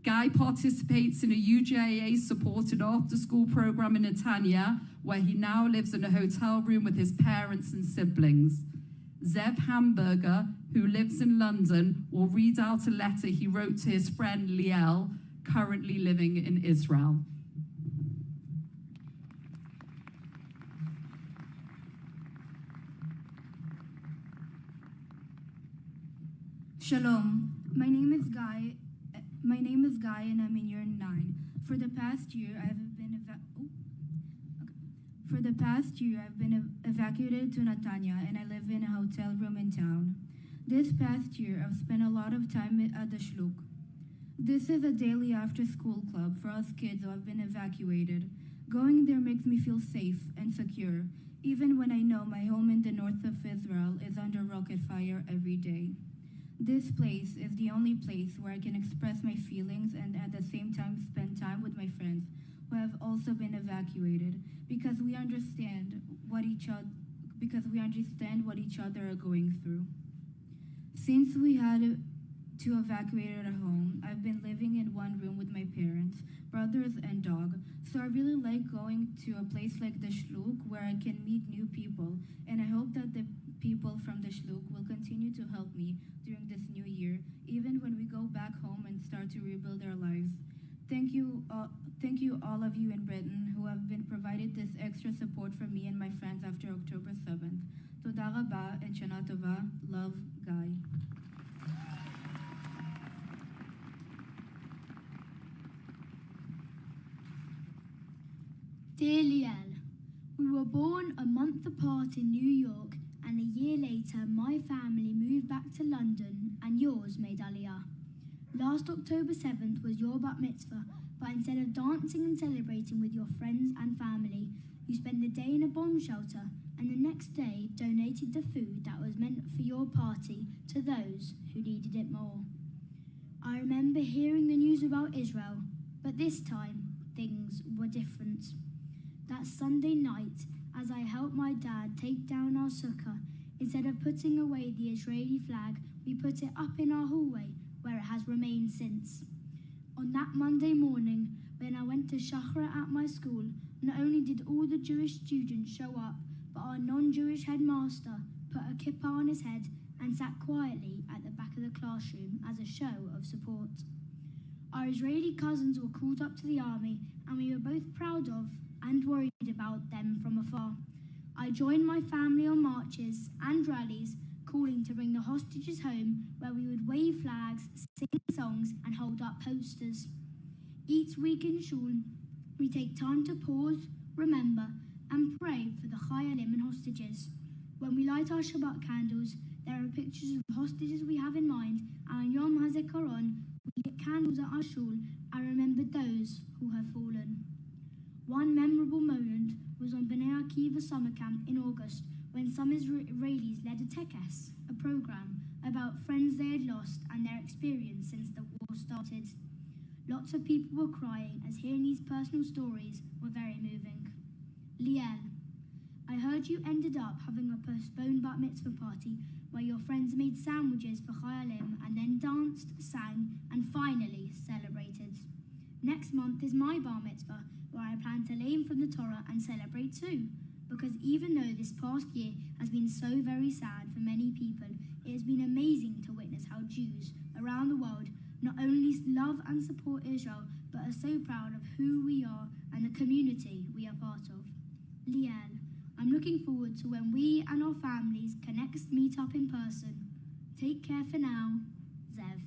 Guy participates in a UJA-supported after-school program in Netanya, where he now lives in a hotel room with his parents and siblings. Zev Hamburger, who lives in London, will read out a letter he wrote to his friend Liel, currently living in Israel. Shalom, my name is Guy, My name is Guy and I'm in year 9. For the past year, I've been evacuated to Netanya and I live in a hotel room in town. This past year, I've spent a lot of time at the Shluk. This is a daily after-school club for us kids who have been evacuated. Going there makes me feel safe and secure, even when I know my home in the north of Israel is under rocket fire every day. This place is the only place where I can express my feelings and at the same time spend time with my friends who have also been evacuated because we understand what each other are going through. Since we had to evacuate our home, I've been living in one room with my parents, brothers, and dog, so I really like going to a place like the Shluk where I can meet new people, and I hope that the people from the Shluk will continue to help me during this new year, even when we go back home and start to rebuild our lives. Thank you all of you in Britain who have been provided this extra support for me and my friends after October 7th. Toda Rabba and Shana Tova. Love, Guy. Dear Liel, we were born a month apart in New York, and a year later my family moved back to London and yours made Aliyah. Last October 7th was your bat mitzvah, but instead of dancing and celebrating with your friends and family, you spent the day in a bomb shelter and the next day donated the food that was meant for your party to those who needed it more. I remember hearing the news about Israel, but this time things were different. That Sunday night, as I helped my dad take down our sukkah, instead of putting away the Israeli flag, we put it up in our hallway, where it has remained since. On that Monday morning, when I went to Shachra at my school, not only did all the Jewish students show up, but our non-Jewish headmaster put a kippah on his head and sat quietly at the back of the classroom as a show of support. Our Israeli cousins were called up to the army, and we were both proud of and worried about them from afar. I joined my family on marches and rallies, calling to bring the hostages home, where we would wave flags, sing songs, and hold up posters. Each week in shul, we take time to pause, remember, and pray for the Chayalim and hostages. When we light our Shabbat candles, there are pictures of the hostages we have in mind, and on Yom HaZikaron, we lit candles at our shul and remember those who have fallen. One memorable moment was on Bnei Akiva summer camp in August, when some Israelis led a tekes, a program about friends they had lost and their experience since the war started. Lots of people were crying as hearing these personal stories were very moving. Liel, I heard you ended up having a postponed bat mitzvah party where your friends made sandwiches for Chayalim and then danced, sang, and finally celebrated. Next month is my bar mitzvah, where I plan to learn from the Torah and celebrate too. Because even though this past year has been so very sad for many people, it has been amazing to witness how Jews around the world not only love and support Israel, but are so proud of who we are and the community we are part of. Liel, I'm looking forward to when we and our families can next meet up in person. Take care for now, Zev.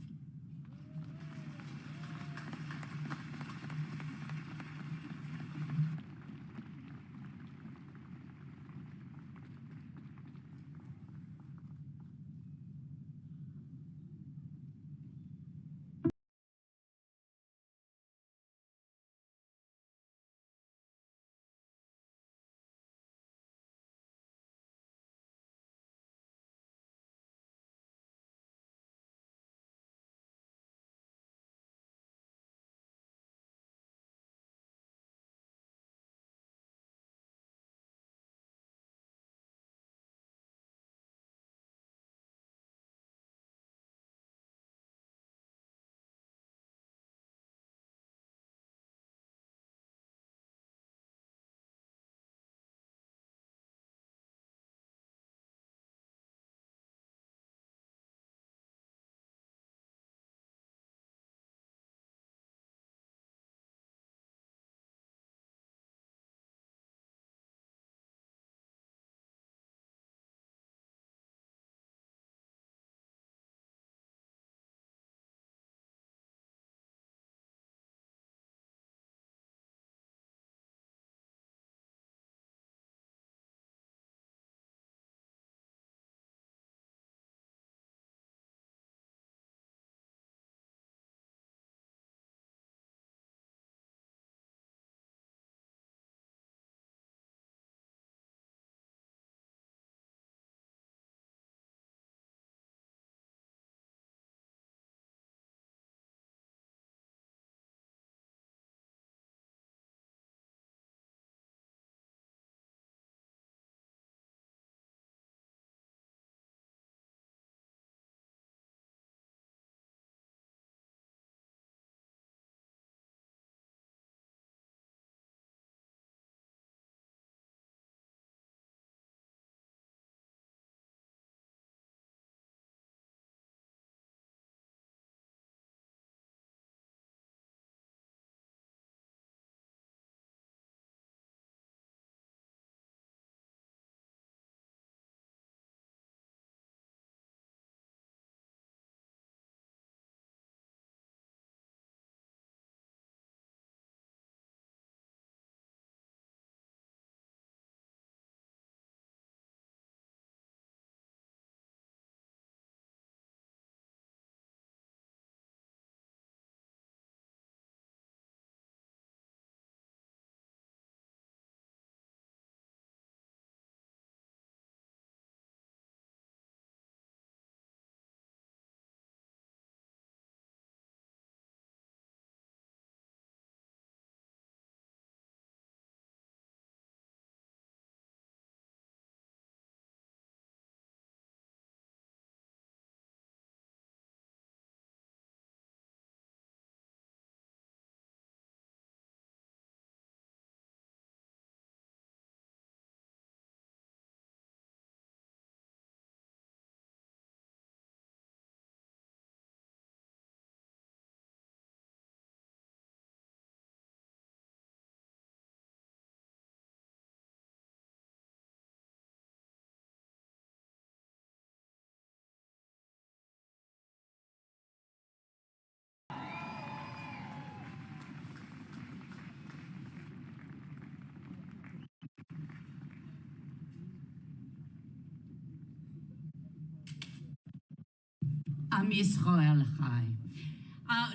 Am Yisrael Chai.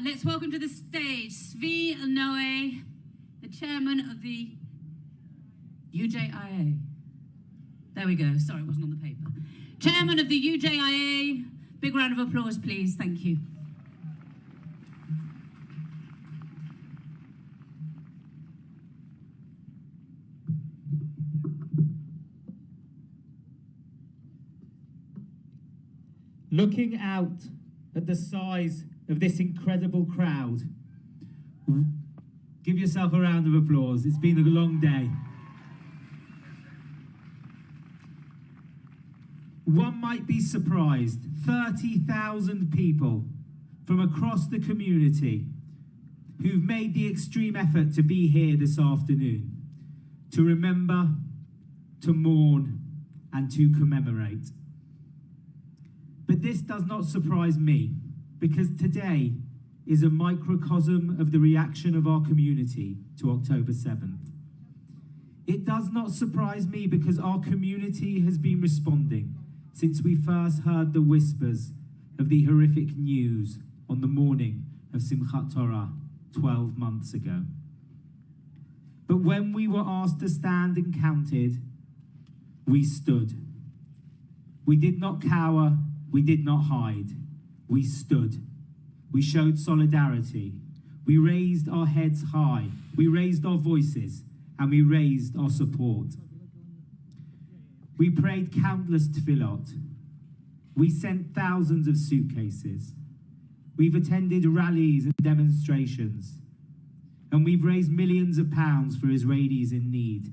Let's welcome to the stage Zvi Noe, the chairman of the UJIA. There we go. Sorry, it wasn't on the paper. Chairman of the UJIA. Big round of applause, please. Thank you. Looking out at the size of this incredible crowd, give yourself a round of applause. It's been a long day. One might be surprised, 30,000 people from across the community who've made the extreme effort to be here this afternoon, to remember, to mourn, and to commemorate. But this does not surprise me, because today is a microcosm of the reaction of our community to October 7th. It does not surprise me because our community has been responding since we first heard the whispers of the horrific news on the morning of Simchat Torah 12 months ago. But when we were asked to stand and counted, we stood. We did not cower, we did not hide. We stood. We showed solidarity. We raised our heads high. We raised our voices, and we raised our support. We prayed countless tefillot. We sent thousands of suitcases. We've attended rallies and demonstrations. And we've raised millions of pounds for Israelis in need,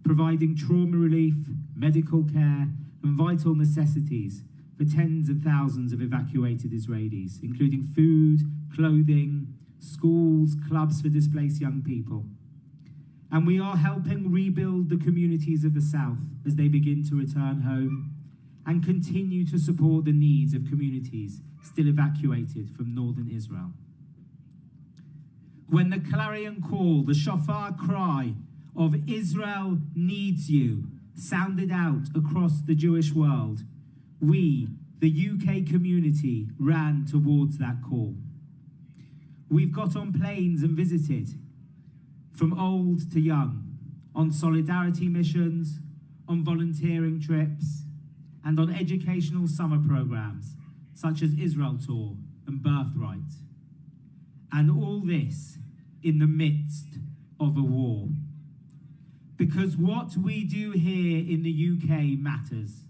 providing trauma relief, medical care, and vital necessities for tens of thousands of evacuated Israelis, including food, clothing, schools, clubs for displaced young people. And we are helping rebuild the communities of the South as they begin to return home and continue to support the needs of communities still evacuated from northern Israel. When the clarion call, the shofar cry of Israel needs you sounded out across the Jewish world, we, the UK community, ran towards that call. We've got on planes and visited, from old to young, on solidarity missions, on volunteering trips, and on educational summer programs, such as Israel Tour and Birthright. And all this in the midst of a war. Because what we do here in the UK matters,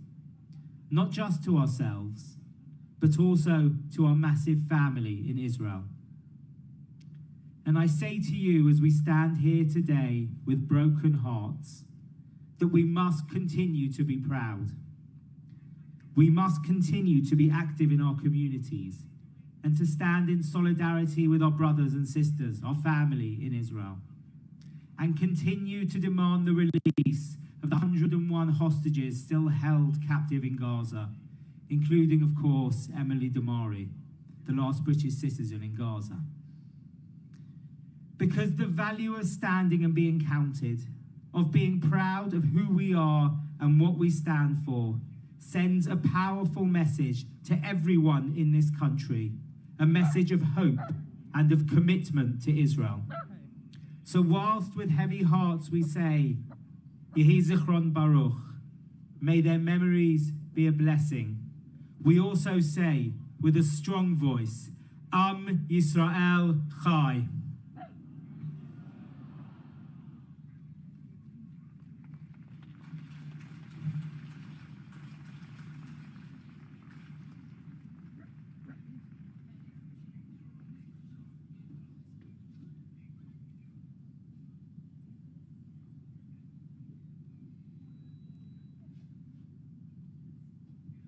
not just to ourselves, but also to our massive family in Israel. And I say to you as we stand here today with broken hearts, that we must continue to be proud. We must continue to be active in our communities and to stand in solidarity with our brothers and sisters, our family in Israel, and continue to demand the release of the 101 hostages still held captive in Gaza, including, of course, Mandy Damari, the last British citizen in Gaza. Because the value of standing and being counted, of being proud of who we are and what we stand for, sends a powerful message to everyone in this country, a message of hope and of commitment to Israel. So whilst with heavy hearts we say, Yehi Zichron Baruch, may their memories be a blessing, we also say with a strong voice, Am Yisrael Chai.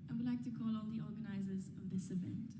I would like to call all the organizers of this event.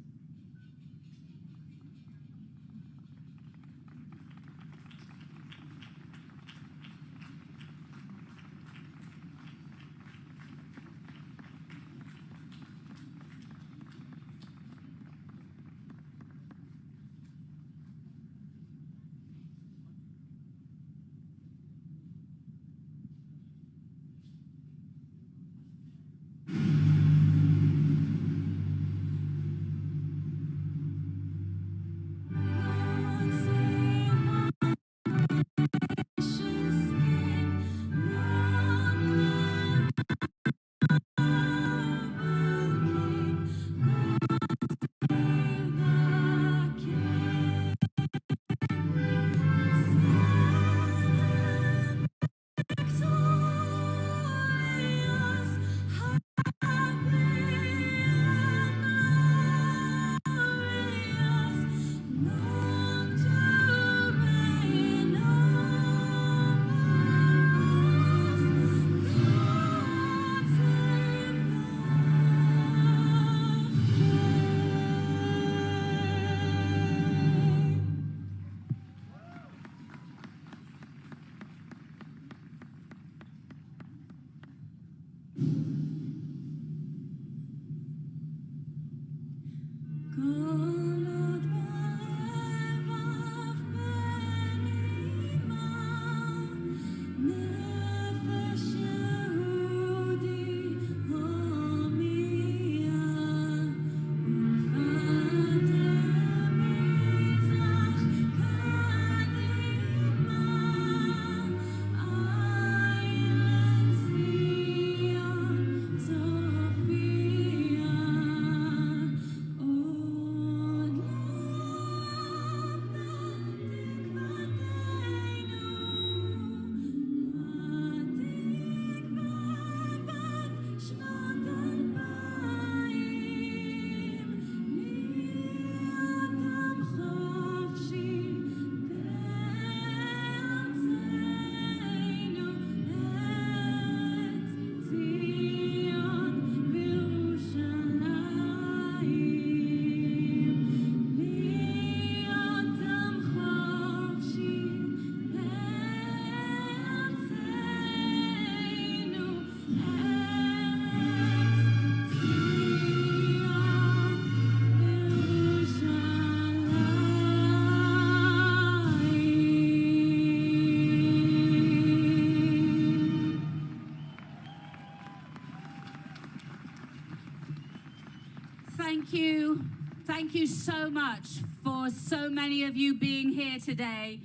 you so much for so many of you being here today.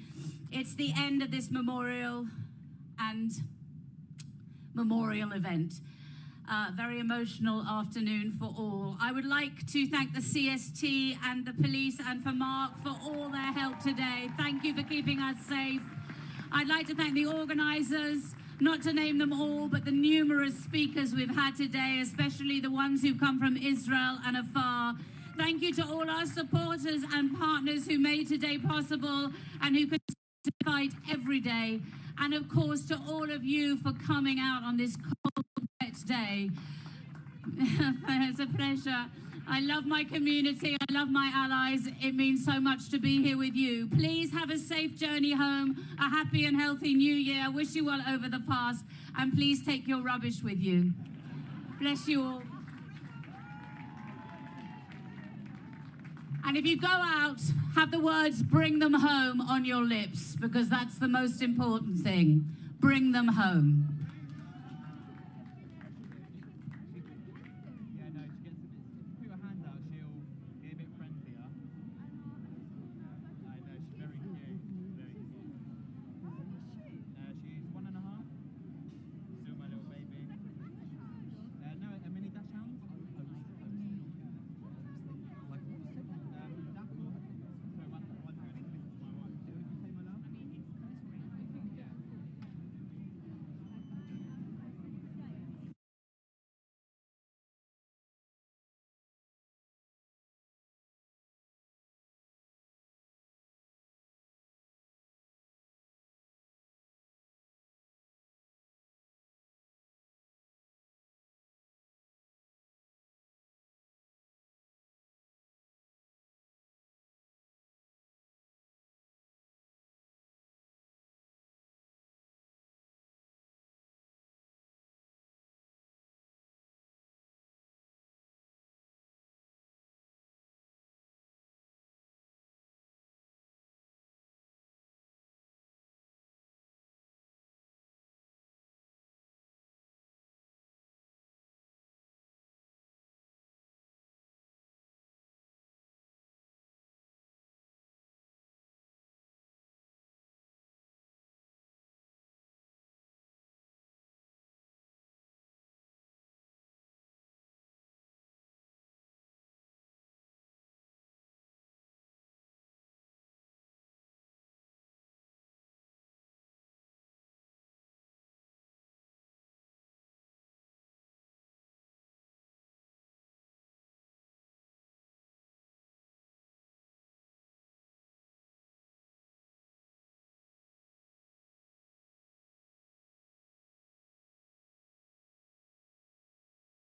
It's the end of this memorial event. Very emotional afternoon for all. I would like to thank the CST and the police and for Mark for all their help today. Thank you for keeping us safe. I'd like to thank the organizers, not to name them all, but the numerous speakers we've had today, especially the ones who come from Israel and afar. Thank you to all our supporters and partners who made today possible and who continue to fight every day. And of course, to all of you for coming out on this cold, wet day. It's a pleasure. I love my community. I love my allies. It means so much to be here with you. Please have a safe journey home, a happy and healthy new year. I wish you well over the past. And please take your rubbish with you. Bless you all. And if you go out, have the words "bring them home" on your lips, because that's the most important thing. Bring them home.